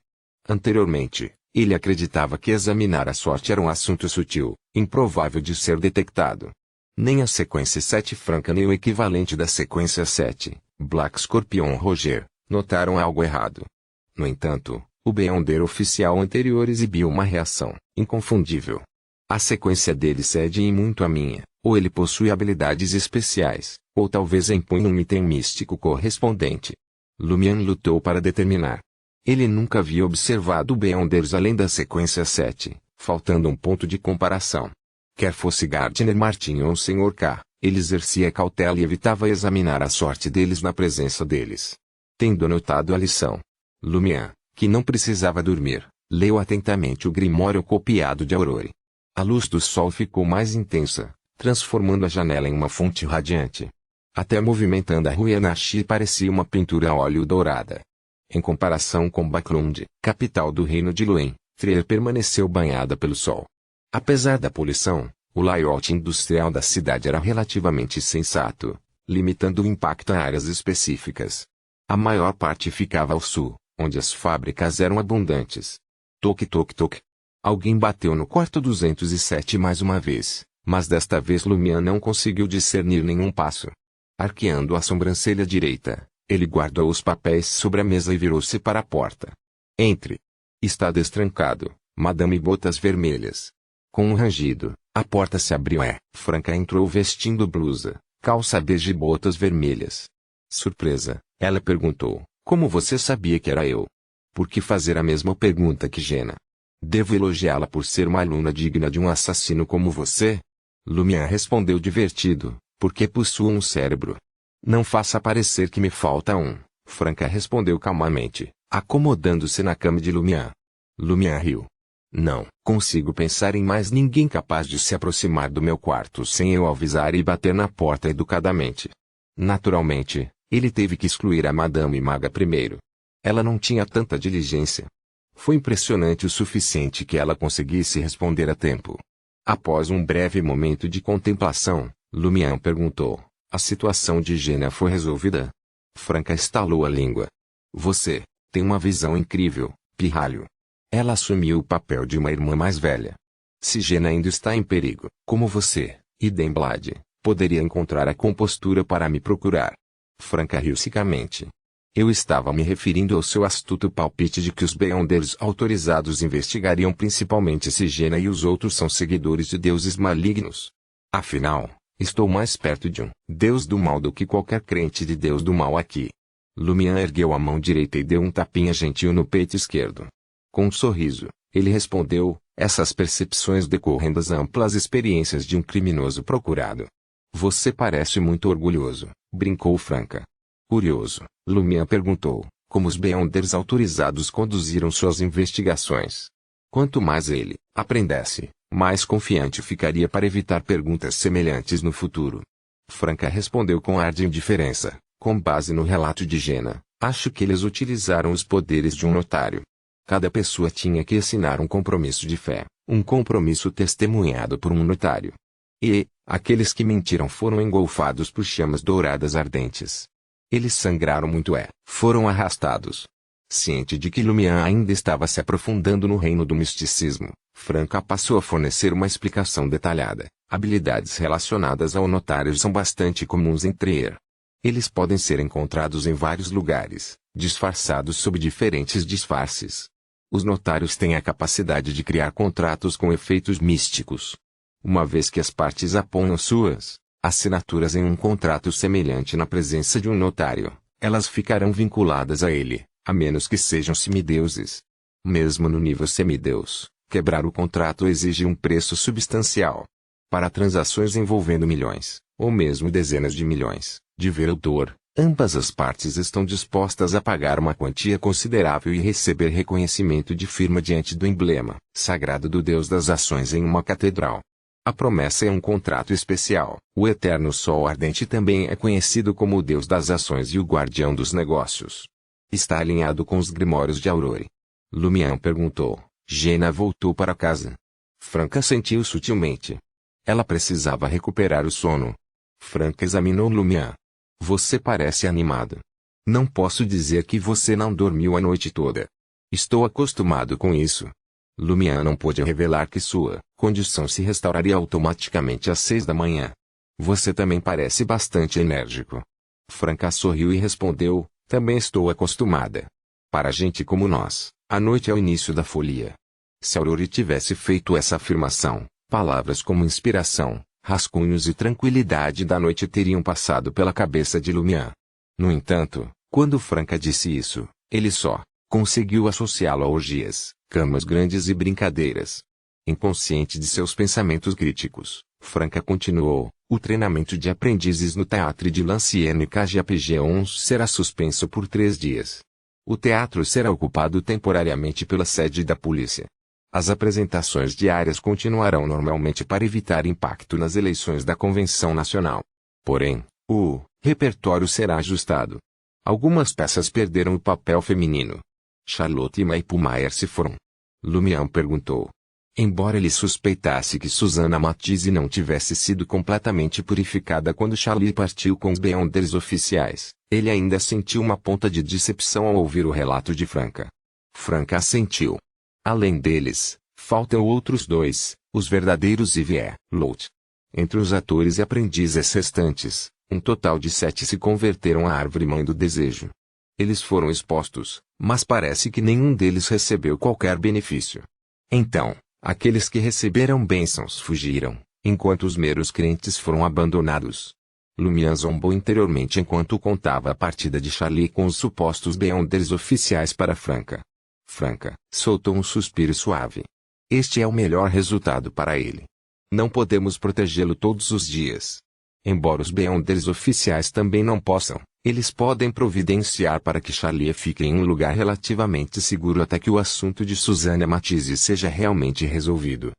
Anteriormente, ele acreditava que examinar a sorte era um assunto sutil, improvável de ser detectado. Nem a sequência 7 Franca nem o equivalente da sequência 7, Black Scorpion Roger, notaram algo errado. No entanto, o beander oficial anterior exibiu uma reação inconfundível. A sequência dele cede em muito à minha, ou ele possui habilidades especiais, ou talvez empunhe um item místico correspondente. Lumian lutou para determinar. Ele nunca havia observado beanders além da sequência 7, faltando um ponto de comparação. Quer fosse Gardner Martin ou Sr. K, ele exercia cautela e evitava examinar a sorte deles na presença deles. Tendo anotado a lição, Lumian, que não precisava dormir, leu atentamente o grimório copiado de Aurore. A luz do sol ficou mais intensa, transformando a janela em uma fonte radiante. Até movimentando a rua Yanashi parecia uma pintura a óleo dourada. Em comparação com Baclund, capital do reino de Luen, Trier permaneceu banhada pelo sol. Apesar da poluição, o layout industrial da cidade era relativamente sensato, limitando o impacto a áreas específicas. A maior parte ficava ao sul, onde as fábricas eram abundantes. Toque toque toque. Alguém bateu no quarto 207 mais uma vez, mas desta vez Lumian não conseguiu discernir nenhum passo. Arqueando a sobrancelha direita, ele guardou os papéis sobre a mesa e virou-se para a porta. Entre. Está destrancado, Madame Botas Vermelhas. Com um rangido, a porta se abriu e Franca entrou vestindo blusa, calça bege e botas vermelhas. Surpresa, ela perguntou, como você sabia que era eu? Por que fazer a mesma pergunta que Jenna? Devo elogiá-la por ser uma aluna digna de um assassino como você? Lumian respondeu divertido, porque possuo um cérebro. Não faça parecer que me falta um, Franca respondeu calmamente, acomodando-se na cama de Lumian. Lumian riu. Não consigo pensar em mais ninguém capaz de se aproximar do meu quarto sem eu avisar e bater na porta educadamente. Naturalmente, ele teve que excluir a Madame Maga primeiro. Ela não tinha tanta diligência. Foi impressionante o suficiente que ela conseguisse responder a tempo. Após um breve momento de contemplação, Lumian perguntou, A situação de Jenna foi resolvida? Franca estalou a língua. Você tem uma visão incrível, pirralho. Ela assumiu o papel de uma irmã mais velha. Se Jenna ainda está em perigo, como você, e Demblade, poderia encontrar a compostura para me procurar. Franca riu secamente. Eu estava me referindo ao seu astuto palpite de que os Beyonders autorizados investigariam principalmente se Jenna e os outros são seguidores de deuses malignos. Afinal, estou mais perto de um deus do mal do que qualquer crente de deus do mal aqui. Lumian ergueu a mão direita e deu um tapinha gentil no peito esquerdo. Com um sorriso, ele respondeu, essas percepções decorrem das amplas experiências de um criminoso procurado. Você parece muito orgulhoso, brincou Franca. Curioso, Lumian perguntou, como os Beyonders autorizados conduziram suas investigações. Quanto mais ele aprendesse, mais confiante ficaria para evitar perguntas semelhantes no futuro. Franca respondeu com ar de indiferença, com base no relato de Jenna, acho que eles utilizaram os poderes de um notário. Cada pessoa tinha que assinar um compromisso de fé, um compromisso testemunhado por um notário. E, aqueles que mentiram foram engolfados por chamas douradas ardentes. Eles sangraram muito foram arrastados. Ciente de que Lumian ainda estava se aprofundando no reino do misticismo, Franca passou a fornecer uma explicação detalhada. Habilidades relacionadas ao notário são bastante comuns em Trier. Eles podem ser encontrados em vários lugares, disfarçados sob diferentes disfarces. Os notários têm a capacidade de criar contratos com efeitos místicos. Uma vez que as partes aponham suas assinaturas em um contrato semelhante na presença de um notário, elas ficarão vinculadas a ele, a menos que sejam semideuses. Mesmo no nível semideus, quebrar o contrato exige um preço substancial. Para transações envolvendo milhões, ou mesmo dezenas de milhões, de verdor, ambas as partes estão dispostas a pagar uma quantia considerável e receber reconhecimento de firma diante do emblema sagrado do Deus das Ações em uma catedral. A promessa é um contrato especial. O eterno sol ardente também é conhecido como o Deus das Ações e o guardião dos negócios. Está alinhado com os grimórios de Aurore. Lumian perguntou. Jenna voltou para casa. Franca sentiu sutilmente. Ela precisava recuperar o sono. Franca examinou Lumian. Você parece animado. Não posso dizer que você não dormiu a noite toda. Estou acostumado com isso. Lumian não pôde revelar que sua condição se restauraria automaticamente às 6 da manhã. Você também parece bastante enérgico. Franca sorriu e respondeu, também estou acostumada. Para gente como nós, a noite é o início da folia. Se Aurore tivesse feito essa afirmação, palavras como inspiração, rascunhos e tranquilidade da noite teriam passado pela cabeça de Lumian. No entanto, quando Franca disse isso, ele só conseguiu associá-lo a orgias, camas grandes e brincadeiras. Inconsciente de seus pensamentos críticos, Franca continuou, o treinamento de aprendizes no teatro de Lancienne KGPG11 será suspenso por 3 dias. O teatro será ocupado temporariamente pela sede da polícia. As apresentações diárias continuarão normalmente para evitar impacto nas eleições da Convenção Nacional. Porém, o repertório será ajustado. Algumas peças perderam o papel feminino. Charlotte e Maipelmayer se foram. Lumian perguntou. Embora ele suspeitasse que Susana Matisse não tivesse sido completamente purificada quando Charlie partiu com os Beyonders oficiais, ele ainda sentiu uma ponta de decepção ao ouvir o relato de Franca. Franca assentiu. Além deles, faltam outros 2, os verdadeiros Yves e Lot. Entre os atores e aprendizes restantes, um total de 7 se converteram à árvore-mãe do desejo. Eles foram expostos, mas parece que nenhum deles recebeu qualquer benefício. Então, aqueles que receberam bênçãos fugiram, enquanto os meros crentes foram abandonados. Lumian zombou interiormente enquanto contava a partida de Charlie com os supostos Beyonders oficiais para Franca. Franca soltou um suspiro suave. Este é o melhor resultado para ele. Não podemos protegê-lo todos os dias. Embora os Beyonders oficiais também não possam, eles podem providenciar para que Charlie fique em um lugar relativamente seguro até que o assunto de Susana Matisse seja realmente resolvido.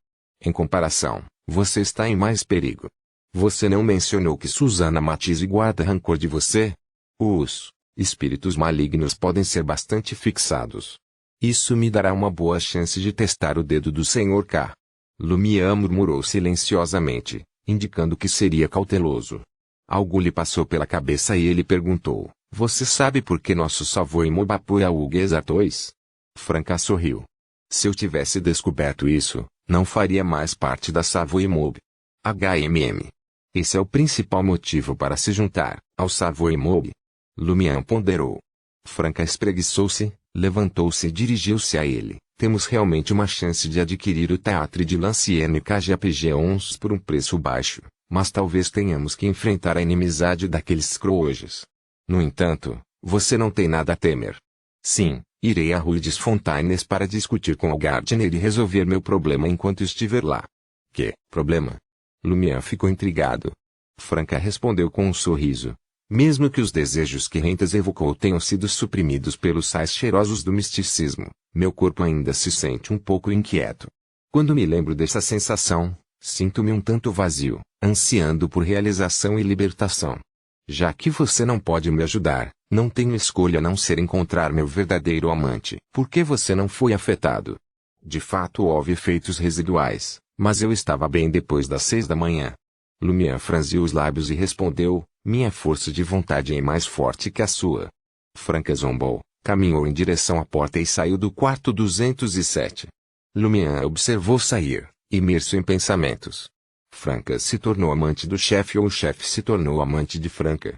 Em comparação, você está em mais perigo. Você não mencionou que Susana Matisse guarda rancor de você? Os espíritos malignos podem ser bastante fixados. Isso me dará uma boa chance de testar o dedo do Sr. K. Lumian murmurou silenciosamente, indicando que seria cauteloso. Algo lhe passou pela cabeça e ele perguntou: Você sabe por que nosso Savoy Mob apoia o Guesatóis? Franca sorriu. Se eu tivesse descoberto isso, não faria mais parte da Savoy Mob. HMM. Esse é o principal motivo para se juntar ao Savoy Mob. Lumian ponderou. Franca espreguiçou-se, levantou-se e dirigiu-se a ele. Temos realmente uma chance de adquirir o Teatro de Lancienne KGPG 11 por um preço baixo, mas talvez tenhamos que enfrentar a inimizade daqueles croges. No entanto, você não tem nada a temer. Sim, irei a Rue des Fontaines para discutir com o Gardner e resolver meu problema enquanto estiver lá. Que problema? Lumian ficou intrigado. Franca respondeu com um sorriso. Mesmo que os desejos que Rentas evocou tenham sido suprimidos pelos sais cheirosos do misticismo, meu corpo ainda se sente um pouco inquieto. Quando me lembro dessa sensação, sinto-me um tanto vazio, ansiando por realização e libertação. Já que você não pode me ajudar, não tenho escolha a não ser encontrar meu verdadeiro amante. Por que você não foi afetado? De fato houve efeitos residuais, mas eu estava bem depois das 6 da manhã. Lumian franziu os lábios e respondeu: Minha força de vontade é mais forte que a sua. Franca zombou, caminhou em direção à porta e saiu do quarto 207. Lumian observou sair, imerso em pensamentos. Franca se tornou amante do chefe ou o chefe se tornou amante de Franca.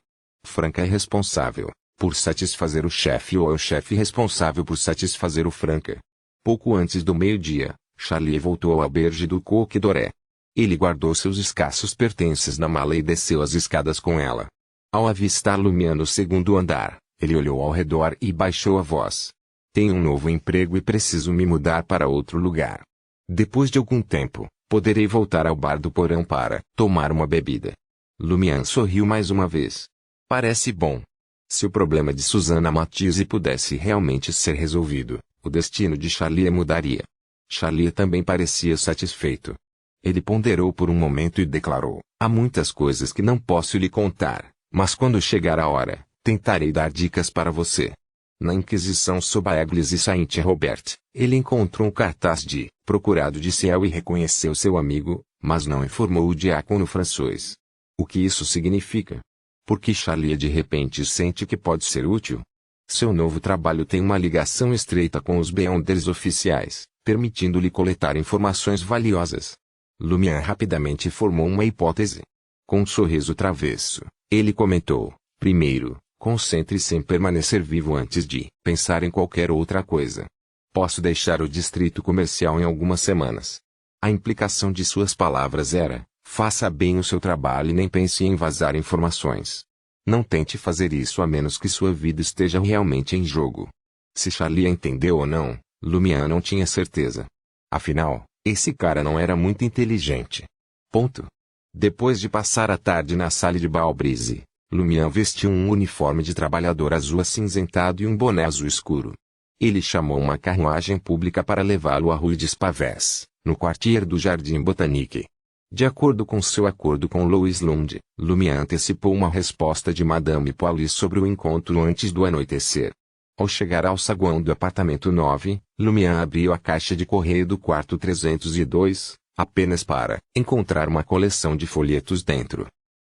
Franca é responsável por satisfazer o chefe ou é o chefe responsável por satisfazer o Franca. Pouco antes do meio-dia, Charlie voltou ao albergue do Coq Doré. Ele guardou seus escassos pertences na mala e desceu as escadas com ela. Ao avistar Lumian no segundo andar, ele olhou ao redor e baixou a voz. Tenho um novo emprego e preciso me mudar para outro lugar. Depois de algum tempo, poderei voltar ao bar do porão para tomar uma bebida. Lumian sorriu mais uma vez. Parece bom. Se o problema de Susana Matisse pudesse realmente ser resolvido, o destino de Charlie mudaria. Charlie também parecia satisfeito. Ele ponderou por um momento e declarou: Há muitas coisas que não posso lhe contar, mas quando chegar a hora, tentarei dar dicas para você. Na Inquisição sob a Église Saint-Robert, ele encontrou um cartaz de procurado de Ciel e reconheceu seu amigo, mas não informou o diácono François. O que isso significa? Porque Charlie de repente sente que pode ser útil? Seu novo trabalho tem uma ligação estreita com os Beyonders oficiais, permitindo-lhe coletar informações valiosas. Lumian rapidamente formou uma hipótese. Com um sorriso travesso, ele comentou: Primeiro, concentre-se em permanecer vivo antes de pensar em qualquer outra coisa. Posso deixar o distrito comercial em algumas semanas. A implicação de suas palavras era: faça bem o seu trabalho e nem pense em vazar informações. Não tente fazer isso a menos que sua vida esteja realmente em jogo. Se Charlie entendeu ou não, Lumian não tinha certeza. Afinal, esse cara não era muito inteligente. Ponto. Depois de passar a tarde na sala de Balbrise, Lumian vestiu um uniforme de trabalhador azul acinzentado e um boné azul escuro. Ele chamou uma carruagem pública para levá-lo à Rue des Pavés, no quartier do Jardim Botanique. De acordo com seu acordo com Louis Lund, Lumian antecipou uma resposta de Madame Pauly sobre o encontro antes do anoitecer. Ao chegar ao saguão do apartamento 9, Lumian abriu a caixa de correio do quarto 302, apenas para encontrar uma coleção de folhetos dentro.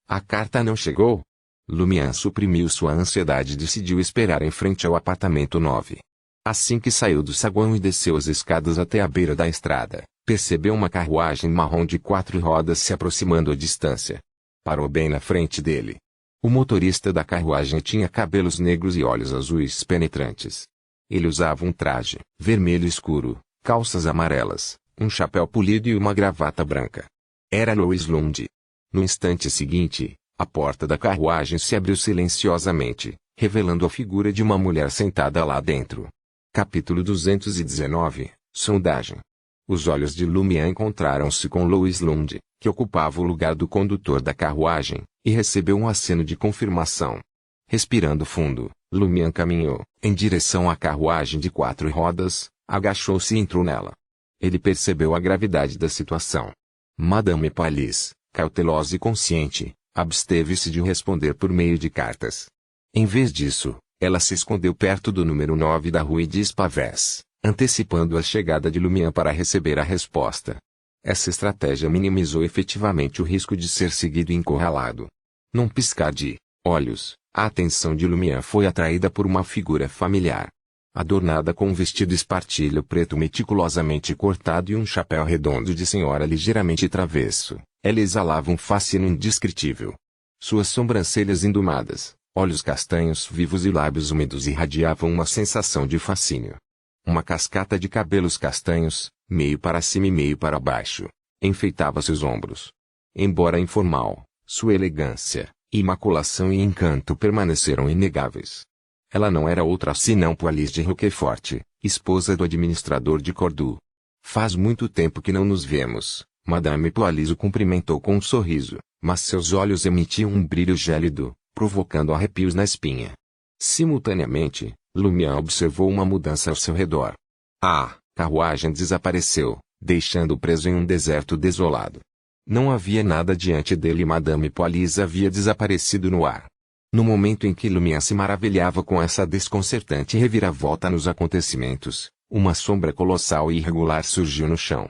A carta não chegou? Lumian suprimiu sua ansiedade e decidiu esperar em frente ao apartamento 9. Assim que saiu do saguão e desceu as escadas até a beira da estrada, percebeu uma carruagem marrom de 4 rodas se aproximando à distância. Parou bem na frente dele. O motorista da carruagem tinha cabelos negros e olhos azuis penetrantes. Ele usava um traje vermelho escuro, calças amarelas, um chapéu polido e uma gravata branca. Era Louis Lund. No instante seguinte, a porta da carruagem se abriu silenciosamente, revelando a figura de uma mulher sentada lá dentro. Capítulo 219 – Sondagem. Os olhos de Lumian encontraram-se com Louis Lund, que ocupava o lugar do condutor da carruagem, e recebeu um aceno de confirmação. Respirando fundo, Lumian caminhou em direção à carruagem de 4 rodas, agachou-se e entrou nela. Ele percebeu a gravidade da situação. Madame Paulis, cautelosa e consciente, absteve-se de responder por meio de cartas. Em vez disso, ela se escondeu perto do número 9 da Rue des Pavés, antecipando a chegada de Lumian para receber a resposta. Essa estratégia minimizou efetivamente o risco de ser seguido e encurralado. Num piscar de olhos, a atenção de Lumière foi atraída por uma figura familiar. Adornada com um vestido espartilho preto meticulosamente cortado e um chapéu redondo de senhora ligeiramente travesso, ela exalava um fascínio indescritível. Suas sobrancelhas endumadas, olhos castanhos vivos e lábios úmidos irradiavam uma sensação de fascínio. Uma cascata de cabelos castanhos, meio para cima e meio para baixo, enfeitava seus ombros. Embora informal, sua elegância, imaculação e encanto permaneceram inegáveis. Ela não era outra senão Poalise de Roquefort, esposa do administrador de Cordoue. Faz muito tempo que não nos vemos, Madame Poalise o cumprimentou com um sorriso, mas seus olhos emitiam um brilho gélido, provocando arrepios na espinha. Simultaneamente, Lumière observou uma mudança ao seu redor. A carruagem desapareceu, deixando-o preso em um deserto desolado. Não havia nada diante dele e Madame Poalise havia desaparecido no ar. No momento em que Lumière se maravilhava com essa desconcertante reviravolta nos acontecimentos, uma sombra colossal e irregular surgiu no chão.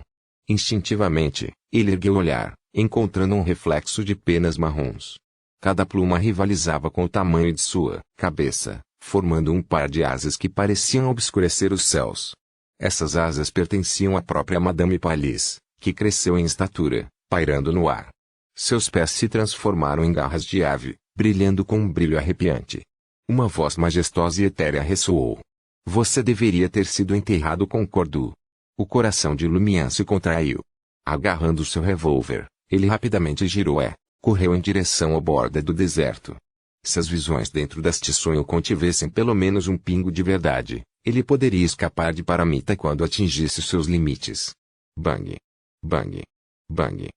Instintivamente, ele ergueu o olhar, encontrando um reflexo de penas marrons. Cada pluma rivalizava com o tamanho de sua cabeça, formando um par de asas que pareciam obscurecer os céus. Essas asas pertenciam à própria Madame Poalise, que cresceu em estatura, pairando no ar. Seus pés se transformaram em garras de ave, brilhando com um brilho arrepiante. Uma voz majestosa e etérea ressoou. Você deveria ter sido enterrado com Cordoue. O coração de Lumière se contraiu. Agarrando seu revólver, ele rapidamente girou e correu em direção à borda do deserto. Se as visões dentro deste sonho contivessem pelo menos um pingo de verdade, ele poderia escapar de Paramita quando atingisse seus limites. Bang! Bang! Bang!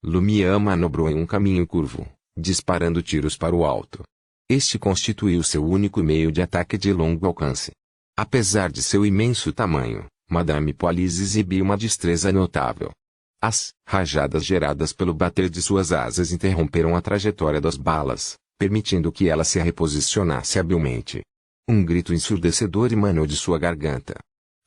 Lumière manobrou em um caminho curvo, disparando tiros para o alto. Este constituiu seu único meio de ataque de longo alcance. Apesar de seu imenso tamanho, Madame Poalise exibia uma destreza notável. As rajadas geradas pelo bater de suas asas interromperam a trajetória das balas, permitindo que ela se reposicionasse habilmente. Um grito ensurdecedor emanou de sua garganta.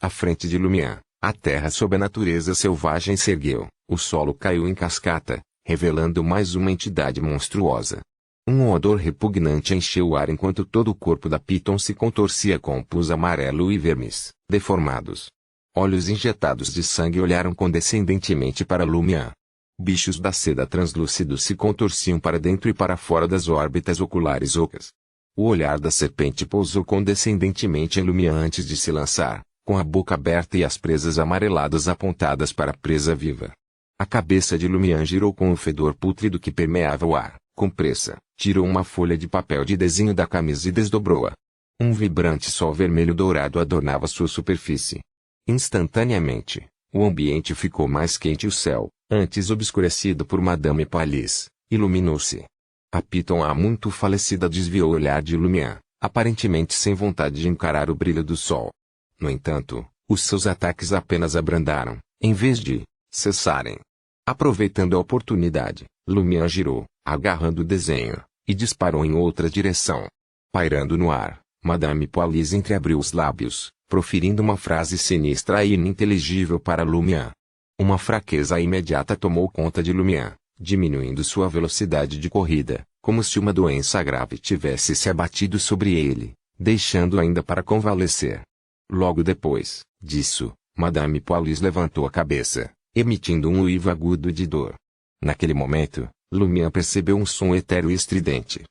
À frente de Lumière, a terra sob a natureza selvagem se ergueu, o solo caiu em cascata, revelando mais uma entidade monstruosa. Um odor repugnante encheu o ar enquanto todo o corpo da Python se contorcia com pus amarelo e vermes, deformados. Olhos injetados de sangue olharam condescendentemente para Lumière. Bichos da seda translúcidos se contorciam para dentro e para fora das órbitas oculares ocas. O olhar da serpente pousou condescendentemente em Lumière antes de se lançar, com a boca aberta e as presas amareladas apontadas para a presa viva. A cabeça de Lumière girou com o fedor pútrido que permeava o ar. Com pressa, tirou uma folha de papel de desenho da camisa e desdobrou-a. Um vibrante sol vermelho dourado adornava sua superfície. Instantaneamente, o ambiente ficou mais quente e o céu, antes obscurecido por Madame Poalise, iluminou-se. A Python há muito falecida desviou o olhar de Lumière, aparentemente sem vontade de encarar o brilho do sol. No entanto, os seus ataques apenas abrandaram, em vez de cessarem. Aproveitando a oportunidade, Lumière girou, agarrando o desenho, e disparou em outra direção. Pairando no ar, Madame Poalise entreabriu os lábios, proferindo uma frase sinistra e ininteligível para Lumière. Uma fraqueza imediata tomou conta de Lumière, diminuindo sua velocidade de corrida, como se uma doença grave tivesse se abatido sobre ele, deixando-o ainda para convalescer. Logo depois disso, Madame Poalise levantou a cabeça, emitindo um uivo agudo de dor. Naquele momento, Lumière percebeu um som etéreo e estridente.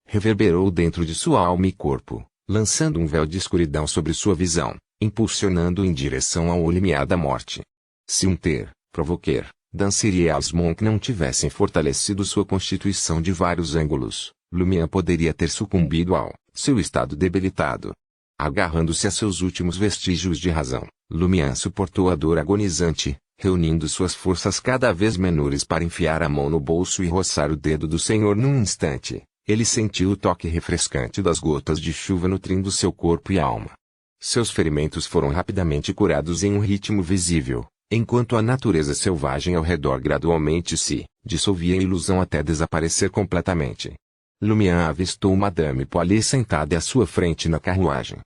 Reverberou dentro de sua alma e corpo, lançando um véu de escuridão sobre sua visão, impulsionando-o em direção ao limiar da morte. Se Provoquer, Dancer e Asmonk não tivessem fortalecido sua constituição de vários ângulos, Lumière poderia ter sucumbido ao seu estado debilitado. Agarrando-se a seus últimos vestígios de razão, Lumière suportou a dor agonizante, reunindo suas forças cada vez menores para enfiar a mão no bolso e roçar o dedo do senhor num instante. Ele sentiu o toque refrescante das gotas de chuva nutrindo seu corpo e alma. Seus ferimentos foram rapidamente curados em um ritmo visível, enquanto a natureza selvagem ao redor gradualmente se dissolvia em ilusão até desaparecer completamente. Lumière avistou Madame Poalise sentada à sua frente na carruagem.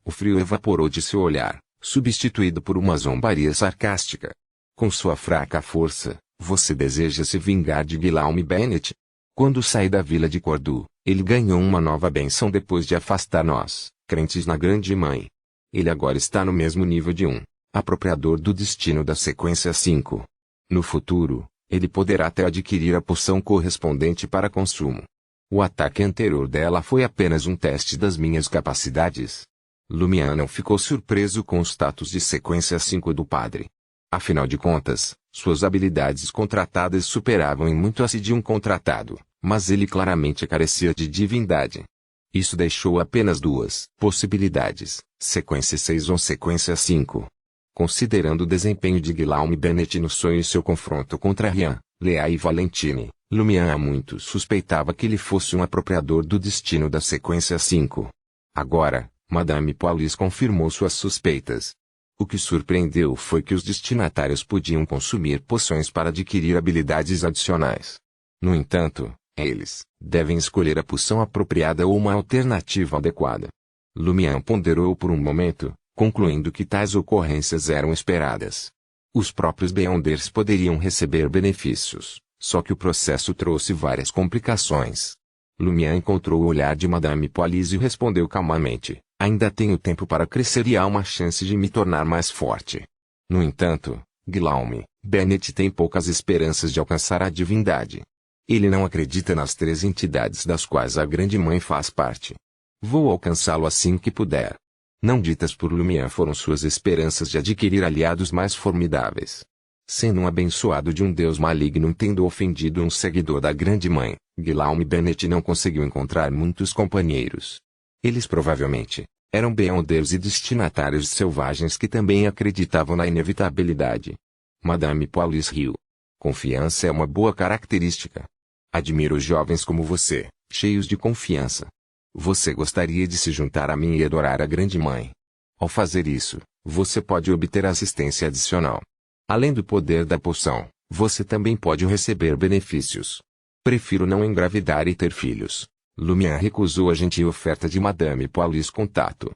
O frio evaporou de seu olhar, substituído por uma zombaria sarcástica. Com sua fraca força, você deseja se vingar de Guillaume Bennet? Quando saí da vila de Cordu, ele ganhou uma nova bênção depois de afastar nós, crentes na Grande Mãe. Ele agora está no mesmo nível de um apropriador do destino da sequência 5. No futuro, ele poderá até adquirir a poção correspondente para consumo. O ataque anterior dela foi apenas um teste das minhas capacidades. Lumian não ficou surpreso com o status de sequência 5 do padre. Afinal de contas, suas habilidades contratadas superavam em muito as de um contratado, mas ele claramente carecia de divindade. Isso deixou apenas duas possibilidades, sequência 6 ou sequência 5. Considerando o desempenho de Guillaume Bennett no sonho e seu confronto contra Rian, Lea e Valentine, Lumian há muito suspeitava que ele fosse um apropriador do destino da sequência 5. Agora, Madame Paulis confirmou suas suspeitas. O que surpreendeu foi que os destinatários podiam consumir poções para adquirir habilidades adicionais. No entanto, eles devem escolher a poção apropriada ou uma alternativa adequada. Lumian ponderou por um momento, concluindo que tais ocorrências eram esperadas. Os próprios Beyonders poderiam receber benefícios, só que o processo trouxe várias complicações. Lumian encontrou o olhar de Madame Paulis e respondeu calmamente: ainda tenho tempo para crescer e há uma chance de me tornar mais forte. No entanto, Guillaume Bennett tem poucas esperanças de alcançar a divindade. Ele não acredita nas 3 entidades das quais a Grande Mãe faz parte. Vou alcançá-lo assim que puder. Não ditas por Lumian foram suas esperanças de adquirir aliados mais formidáveis. Sendo um abençoado de um deus maligno e tendo ofendido um seguidor da Grande Mãe, Guillaume Bennett não conseguiu encontrar muitos companheiros. Eles provavelmente eram Beyonders e destinatários selvagens que também acreditavam na inevitabilidade. Madame Paulis riu. Confiança é uma boa característica. Admiro jovens como você, cheios de confiança. Você gostaria de se juntar a mim e adorar a Grande Mãe. Ao fazer isso, você pode obter assistência adicional. Além do poder da poção, você também pode receber benefícios. Prefiro não engravidar e ter filhos. Lumian recusou a gentil oferta de Madame Paulis contato.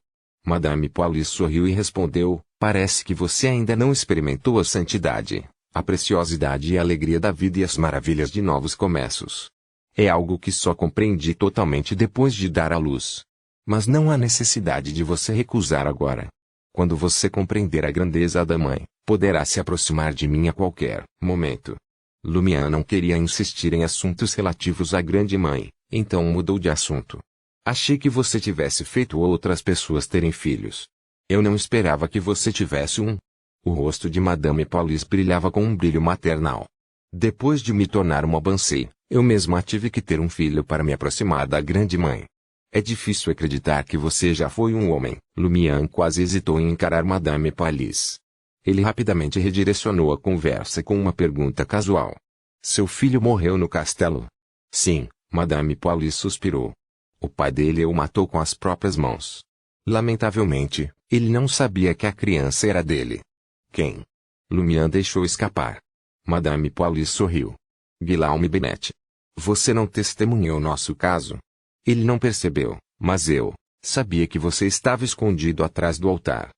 Madame Paulis sorriu e respondeu: parece que você ainda não experimentou a santidade, a preciosidade e a alegria da vida e as maravilhas de novos começos. É algo que só compreendi totalmente depois de dar à luz. Mas não há necessidade de você recusar agora. Quando você compreender a grandeza da mãe, poderá se aproximar de mim a qualquer momento. Lumian não queria insistir em assuntos relativos à Grande Mãe, então mudou de assunto. Achei que você tivesse feito outras pessoas terem filhos. Eu não esperava que você tivesse um. O rosto de Madame Paulis brilhava com um brilho maternal. Depois de me tornar uma Bansei, eu mesma tive que ter um filho para me aproximar da Grande Mãe. É difícil acreditar que você já foi um homem. Lumian quase hesitou em encarar Madame Paulis. Ele rapidamente redirecionou a conversa com uma pergunta casual. Seu filho morreu no castelo? Sim, Madame Paulis suspirou. O pai dele o matou com as próprias mãos. Lamentavelmente, ele não sabia que a criança era dele. Quem? Lumian deixou escapar. Madame Paulis sorriu. Guillaume Bennett. Você não testemunhou nosso caso? Ele não percebeu, mas eu sabia que você estava escondido atrás do altar.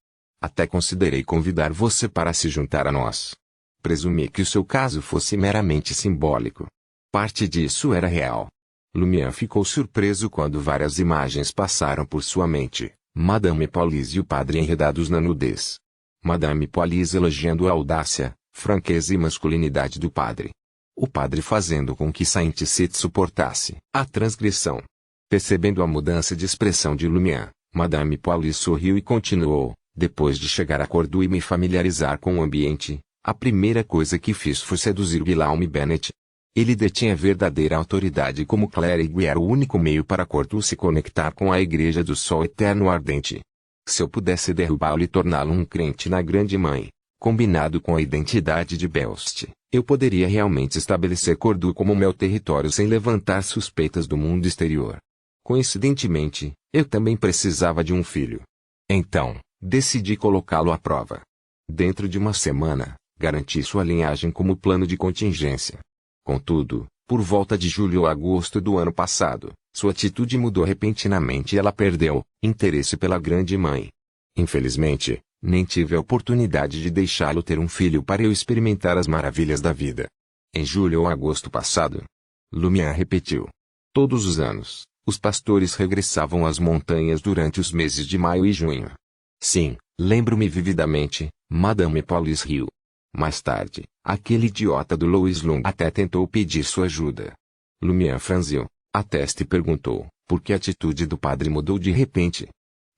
Até considerei convidar você para se juntar a nós. Presumi que o seu caso fosse meramente simbólico. Parte disso era real. Lumian ficou surpreso quando várias imagens passaram por sua mente. Madame Paulis e o padre enredados na nudez. Madame Paulis elogiando a audácia, franqueza e masculinidade do padre. O padre fazendo com que Saint-Sit suportasse a transgressão. Percebendo a mudança de expressão de Lumian, Madame Paulis sorriu e continuou: depois de chegar a Cordu e me familiarizar com o ambiente, a primeira coisa que fiz foi seduzir Guillaume Bennett. Ele detinha verdadeira autoridade como clérigo e era o único meio para Cordu se conectar com a Igreja do Sol Eterno Ardente. Se eu pudesse derrubá-lo e torná-lo um crente na Grande Mãe, combinado com a identidade de Belst, eu poderia realmente estabelecer Cordu como meu território sem levantar suspeitas do mundo exterior. Coincidentemente, eu também precisava de um filho. Então, decidi colocá-lo à prova. Dentro de uma semana, garanti sua linhagem como plano de contingência. Contudo, por volta de julho ou agosto do ano passado, sua atitude mudou repentinamente e ela perdeu interesse pela Grande Mãe. Infelizmente, nem tive a oportunidade de deixá-lo ter um filho para eu experimentar as maravilhas da vida. Em julho ou agosto passado, Lumière repetiu. Todos os anos, os pastores regressavam às montanhas durante os meses de maio e junho. Sim, lembro-me vividamente, Madame Paulis riu. Mais tarde, aquele idiota do Louis Lung até tentou pedir sua ajuda. Lumière franziu a testa e perguntou, por que a atitude do padre mudou de repente?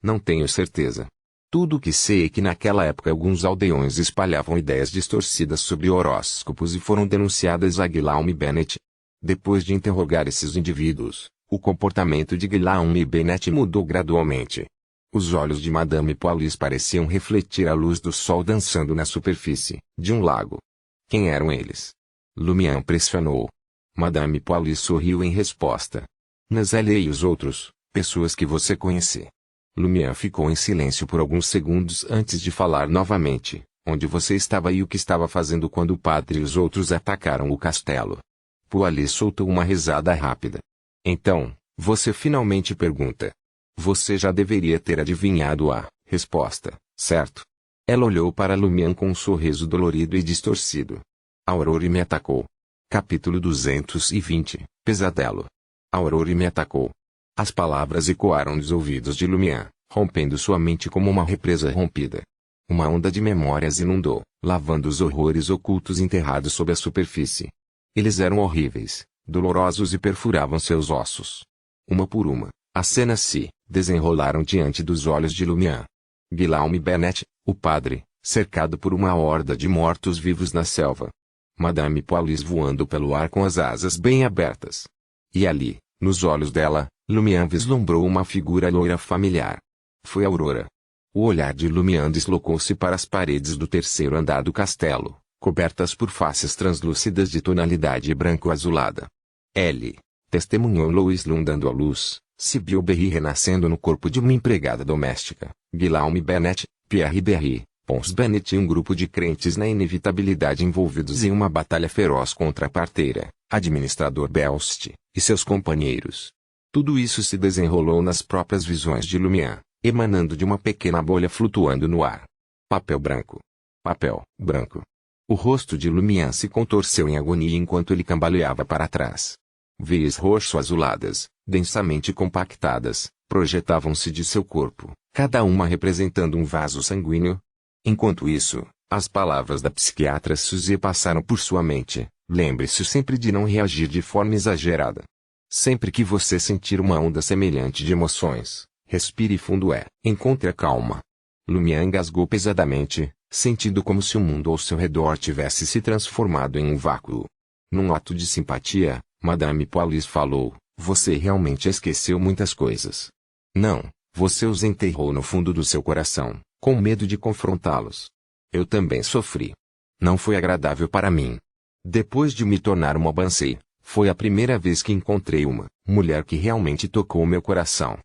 Não tenho certeza. Tudo o que sei é que naquela época alguns aldeões espalhavam ideias distorcidas sobre horóscopos e foram denunciadas a Guillaume Bennett. Depois de interrogar esses indivíduos, o comportamento de Guillaume Bennett mudou gradualmente. Os olhos de Madame Paulis pareciam refletir a luz do sol dançando na superfície de um lago. Quem eram eles? Lumière pressionou. Madame Paulis sorriu em resposta. Nazelle e os outros, pessoas que você conhece. Lumière ficou em silêncio por alguns segundos antes de falar novamente. Onde você estava e o que estava fazendo quando o padre e os outros atacaram o castelo? Paulis soltou uma risada rápida. Então, você finalmente pergunta. Você já deveria ter adivinhado a resposta, certo? Ela olhou para Lumière com um sorriso dolorido e distorcido. Aurore me atacou. Capítulo 220, Pesadelo. Aurore me atacou. As palavras ecoaram nos ouvidos de Lumière, rompendo sua mente como uma represa rompida. Uma onda de memórias inundou, lavando os horrores ocultos enterrados sob a superfície. Eles eram horríveis, dolorosos e perfuravam seus ossos. Uma por uma, as cenas se desenrolaram diante dos olhos de Lumière. Guillaume Bennett, o padre, cercado por uma horda de mortos-vivos na selva. Madame Paulis voando pelo ar com as asas bem abertas. E ali, nos olhos dela, Lumière vislumbrou uma figura loira familiar. Foi Aurora. O olhar de Lumière deslocou-se para as paredes do terceiro andar do castelo, cobertas por faces translúcidas de tonalidade branco-azulada. L. Testemunhou Louis Lung dando à luz, Sibyl Berry renascendo no corpo de uma empregada doméstica, Guillaume Bennett, Pierre Berry, Pons Bennett e um grupo de crentes na inevitabilidade envolvidos em uma batalha feroz contra a parteira, administrador Belst, e seus companheiros. Tudo isso se desenrolou nas próprias visões de Lumière, emanando de uma pequena bolha flutuando no ar. Papel branco. Papel branco. O rosto de Lumière se contorceu em agonia enquanto ele cambaleava para trás. Veias roxo-azuladas, densamente compactadas, projetavam-se de seu corpo, cada uma representando um vaso sanguíneo. Enquanto isso, as palavras da psiquiatra Suzy passaram por sua mente. Lembre-se sempre de não reagir de forma exagerada. Sempre que você sentir uma onda semelhante de emoções, respire fundo e encontre a calma. Lumière engasgou pesadamente, sentindo como se o mundo ao seu redor tivesse se transformado em um vácuo. Num ato de simpatia, Madame Paulis falou, você realmente esqueceu muitas coisas. Não, você os enterrou no fundo do seu coração, com medo de confrontá-los. Eu também sofri. Não foi agradável para mim. Depois de me tornar uma Banshee, foi a primeira vez que encontrei uma mulher que realmente tocou meu coração.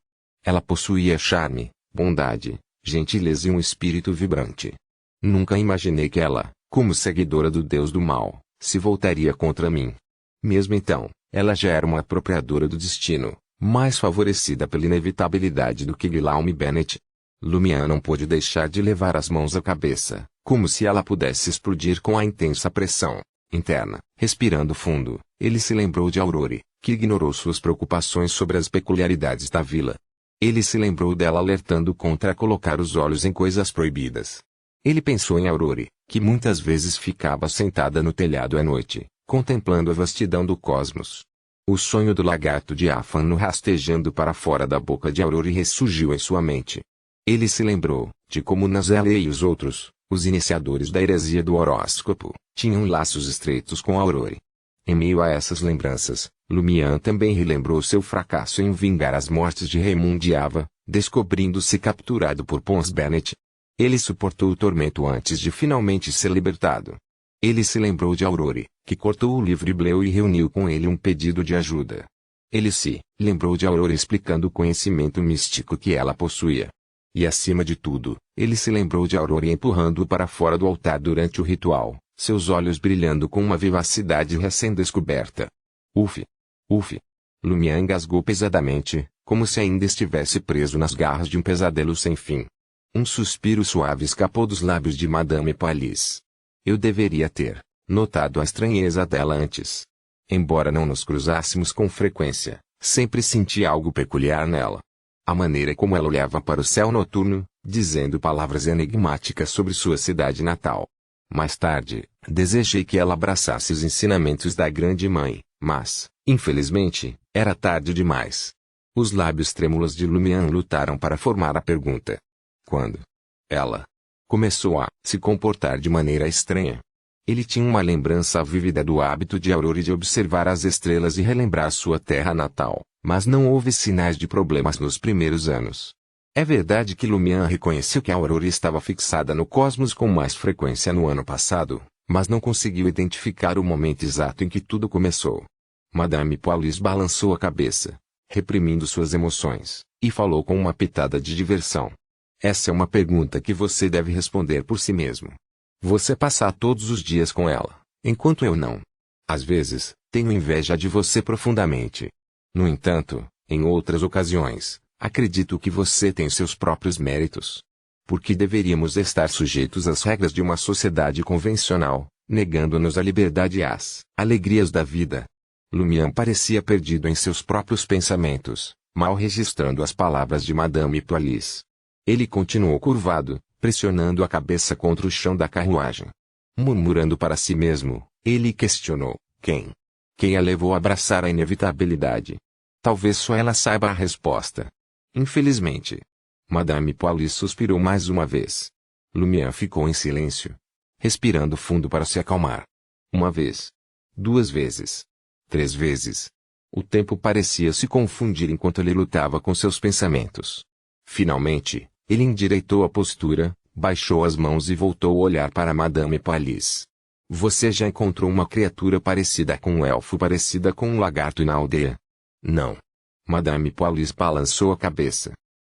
Ela possuía charme, bondade, gentileza e um espírito vibrante. Nunca imaginei que ela, como seguidora do Deus do Mal, se voltaria contra mim. Mesmo então, ela já era uma apropriadora do destino, mais favorecida pela inevitabilidade do que Guillaume Bennett. Lumière não pôde deixar de levar as mãos à cabeça, como se ela pudesse explodir com a intensa pressão interna. Respirando fundo, ele se lembrou de Aurore, que ignorou suas preocupações sobre as peculiaridades da vila. Ele se lembrou dela alertando contra colocar os olhos em coisas proibidas. Ele pensou em Aurore, que muitas vezes ficava sentada no telhado à noite, contemplando a vastidão do cosmos. O sonho do lagarto diáfano rastejando para fora da boca de Aurore ressurgiu em sua mente. Ele se lembrou de como Nazelle e os outros, os iniciadores da heresia do horóscopo, tinham laços estreitos com Aurore. Em meio a essas lembranças, Lumière também relembrou seu fracasso em vingar as mortes de Raymond e Ava, descobrindo-se capturado por Pons Bennett. Ele suportou o tormento antes de finalmente ser libertado. Ele se lembrou de Aurore, que cortou o livro Bleu e reuniu com ele um pedido de ajuda. Ele se lembrou de Aurore explicando o conhecimento místico que ela possuía. E acima de tudo, ele se lembrou de Aurore empurrando-o para fora do altar durante o ritual, seus olhos brilhando com uma vivacidade recém-descoberta. Uf! Uf! Lumière engasgou pesadamente, como se ainda estivesse preso nas garras de um pesadelo sem fim. Um suspiro suave escapou dos lábios de Madame Paulis. Eu deveria ter notado a estranheza dela antes. Embora não nos cruzássemos com frequência, sempre senti algo peculiar nela. A maneira como ela olhava para o céu noturno, dizendo palavras enigmáticas sobre sua cidade natal. Mais tarde, desejei que ela abraçasse os ensinamentos da grande mãe, mas, infelizmente, era tarde demais. Os lábios trêmulos de Lumian lutaram para formar a pergunta. Quando ela começou a se comportar de maneira estranha. Ele tinha uma lembrança vívida do hábito de Aurora e de observar as estrelas e relembrar sua terra natal, mas não houve sinais de problemas nos primeiros anos. É verdade que Lumian reconheceu que a Aurora estava fixada no cosmos com mais frequência no ano passado, mas não conseguiu identificar o momento exato em que tudo começou. Madame Paulis balançou a cabeça, reprimindo suas emoções, e falou com uma pitada de diversão. Essa é uma pergunta que você deve responder por si mesmo. Você passa todos os dias com ela, enquanto eu não. Às vezes, tenho inveja de você profundamente. No entanto, em outras ocasiões, acredito que você tem seus próprios méritos. Por que deveríamos estar sujeitos às regras de uma sociedade convencional, negando-nos a liberdade e as alegrias da vida? Lumian parecia perdido em seus próprios pensamentos, mal registrando as palavras de Madame Paulis. Ele continuou curvado, pressionando a cabeça contra o chão da carruagem. Murmurando para si mesmo, ele questionou: quem a levou a abraçar a inevitabilidade? Talvez só ela saiba a resposta. Infelizmente. Madame Paulis suspirou mais uma vez. Lumian ficou em silêncio, respirando fundo para se acalmar. Uma vez. 2 vezes. 3 vezes. O tempo parecia se confundir enquanto ele lutava com seus pensamentos. Finalmente, ele endireitou a postura, baixou as mãos e voltou a olhar para Madame Paulis. Você já encontrou uma criatura parecida com um elfo parecida com um lagarto na aldeia? Não. Madame Paulis balançou a cabeça.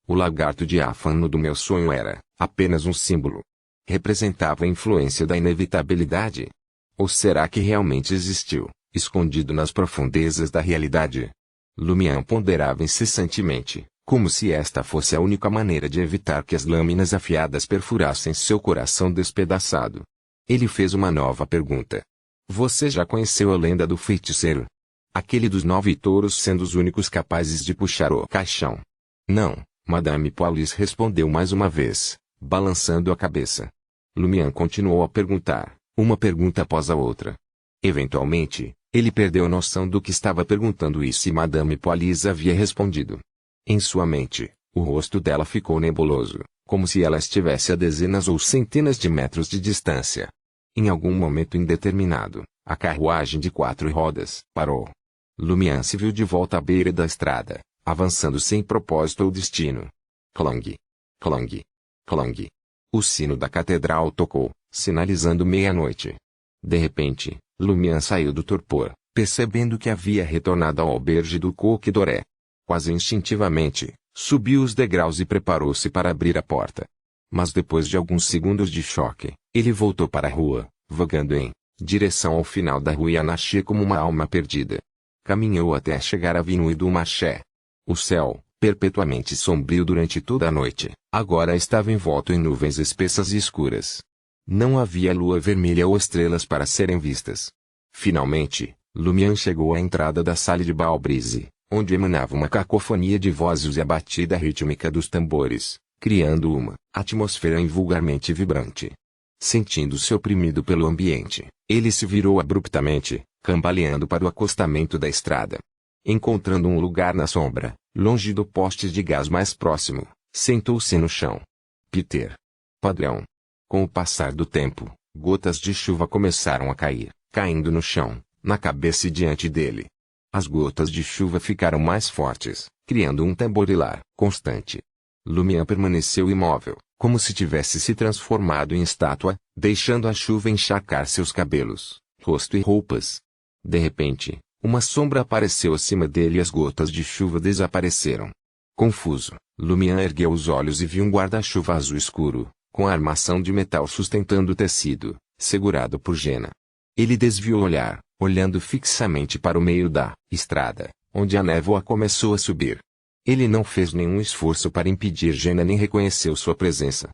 O lagarto diáfano do meu sonho era apenas um símbolo. Representava a influência da inevitabilidade? Ou será que realmente existiu, escondido nas profundezas da realidade? Lumian ponderava incessantemente, como se esta fosse a única maneira de evitar que as lâminas afiadas perfurassem seu coração despedaçado. Ele fez uma nova pergunta. Você já conheceu a lenda do feiticeiro? Aquele dos 9 touros sendo os únicos capazes de puxar o caixão? Não, Madame Paulis respondeu mais uma vez, balançando a cabeça. Lumian continuou a perguntar, uma pergunta após a outra. Eventualmente, ele perdeu a noção do que estava perguntando e se Madame Paulis havia respondido. Em sua mente, o rosto dela ficou nebuloso, como se ela estivesse a dezenas ou centenas de metros de distância. Em algum momento indeterminado, a carruagem de 4 rodas parou. Lumian se viu de volta à beira da estrada, avançando sem propósito ou destino. Clang! Clang! Clang! O sino da catedral tocou, sinalizando meia-noite. De repente, Lumian saiu do torpor, percebendo que havia retornado ao albergue do Coq Doré. Quase instintivamente, subiu os degraus e preparou-se para abrir a porta. Mas depois de alguns segundos de choque, ele voltou para a rua, vagando em direção ao final da rua Yanaché como uma alma perdida. Caminhou até chegar à Avenue du Marché. O céu, perpetuamente sombrio durante toda a noite, agora estava envolto em nuvens espessas e escuras. Não havia lua vermelha ou estrelas para serem vistas. Finalmente, Lumian chegou à entrada da salle de Balbrise, onde emanava uma cacofonia de vozes e a batida rítmica dos tambores, criando uma atmosfera invulgarmente vibrante. Sentindo-se oprimido pelo ambiente, ele se virou abruptamente, cambaleando para o acostamento da estrada. Encontrando um lugar na sombra, longe do poste de gás mais próximo, sentou-se no chão. Peter. Padrão. Com o passar do tempo, gotas de chuva começaram a cair, caindo no chão, na cabeça e diante dele. As gotas de chuva ficaram mais fortes, criando um tamborilar constante. Lumian permaneceu imóvel, como se tivesse se transformado em estátua, deixando a chuva encharcar seus cabelos, rosto e roupas. De repente, uma sombra apareceu acima dele e as gotas de chuva desapareceram. Confuso, Lumian ergueu os olhos e viu um guarda-chuva azul escuro, com a armação de metal sustentando o tecido, segurado por Jenna. Ele desviou o olhar, olhando fixamente para o meio da estrada, onde a névoa começou a subir. Ele não fez nenhum esforço para impedir Jenna nem reconheceu sua presença.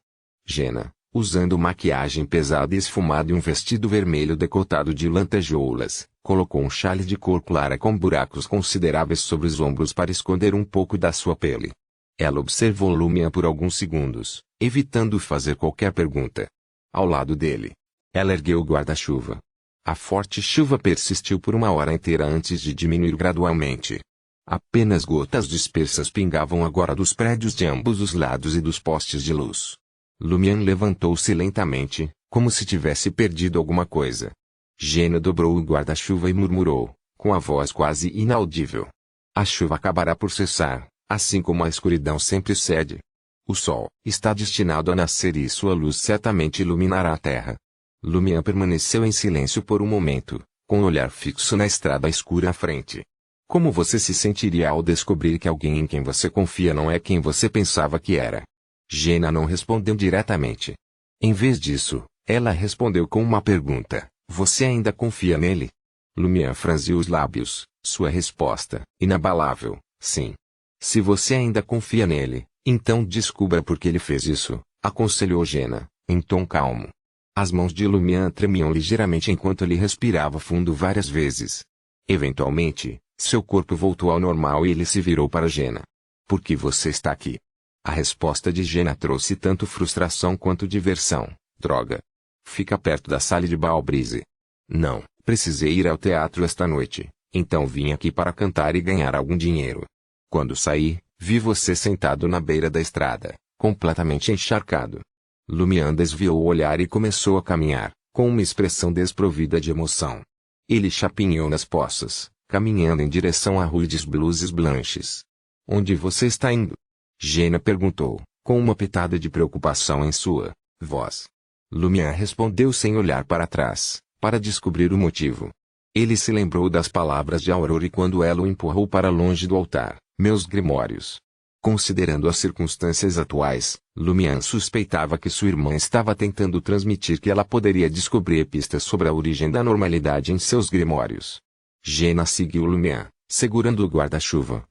Jenna, Usando maquiagem pesada e esfumada e um vestido vermelho decotado de lantejoulas, colocou um chale de cor clara com buracos consideráveis sobre os ombros para esconder um pouco da sua pele. Ela observou Lumian por alguns segundos, evitando fazer qualquer pergunta. Ao lado dele, ela ergueu o guarda-chuva. A forte chuva persistiu por uma hora inteira antes de diminuir gradualmente. Apenas gotas dispersas pingavam agora dos prédios de ambos os lados e dos postes de luz. Lumian levantou-se lentamente, como se tivesse perdido alguma coisa. Gena dobrou o guarda-chuva e murmurou, com a voz quase inaudível: a chuva acabará por cessar, assim como a escuridão sempre cede. O sol está destinado a nascer e sua luz certamente iluminará a terra. Lumian permaneceu em silêncio por um momento, com o olhar fixo na estrada escura à frente. Como você se sentiria ao descobrir que alguém em quem você confia não é quem você pensava que era? Gena não respondeu diretamente. Em vez disso, ela respondeu com uma pergunta: você ainda confia nele? Lumian franziu os lábios, sua resposta, inabalável: sim. Se você ainda confia nele, então descubra por que ele fez isso, aconselhou Gena, em tom calmo. As mãos de Lumian tremiam ligeiramente enquanto ele respirava fundo várias vezes. Eventualmente, seu corpo voltou ao normal e ele se virou para Gena. Por que você está aqui? A resposta de Gena trouxe tanto frustração quanto diversão. Droga. Fica perto da sala de Balbrise. Não, precisei ir ao teatro esta noite, então vim aqui para cantar e ganhar algum dinheiro. Quando saí, vi você sentado na beira da estrada, completamente encharcado. Lumian desviou o olhar e começou a caminhar, com uma expressão desprovida de emoção. Ele chapinhou nas poças, caminhando em direção à Rue des Blouses Blanches. Onde você está indo? Gena perguntou, com uma pitada de preocupação em sua voz. Lumian respondeu sem olhar para trás, para descobrir o motivo. Ele se lembrou das palavras de Aurore quando ela o empurrou para longe do altar: meus grimórios. Considerando as circunstâncias atuais, Lumian suspeitava que sua irmã estava tentando transmitir que ela poderia descobrir pistas sobre a origem da normalidade em seus grimórios. Gena seguiu Lumian, segurando o guarda-chuva.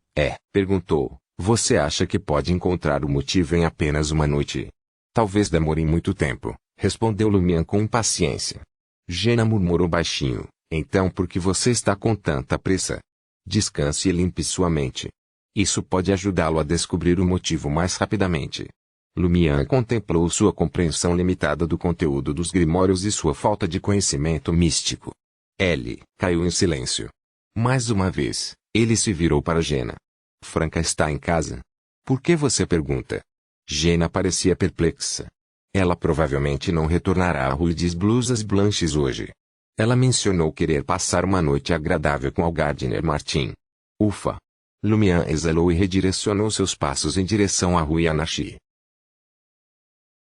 Perguntou, você acha que pode encontrar o motivo em apenas uma noite? Talvez demore muito tempo, respondeu Lumian com impaciência. Gena murmurou baixinho, então por que você está com tanta pressa? Descanse e limpe sua mente. Isso pode ajudá-lo a descobrir o motivo mais rapidamente. Lumian contemplou sua compreensão limitada do conteúdo dos grimórios e sua falta de conhecimento místico. Ele caiu em silêncio. Mais uma vez, ele se virou para Gena. Franca está em casa? Por que você pergunta? Gena parecia perplexa. Ela provavelmente não retornará à Rue des Blouses Blanches hoje. Ela mencionou querer passar uma noite agradável com Gardiner Martin. Ufa! Lumian exalou e redirecionou seus passos em direção à Rue Anachi.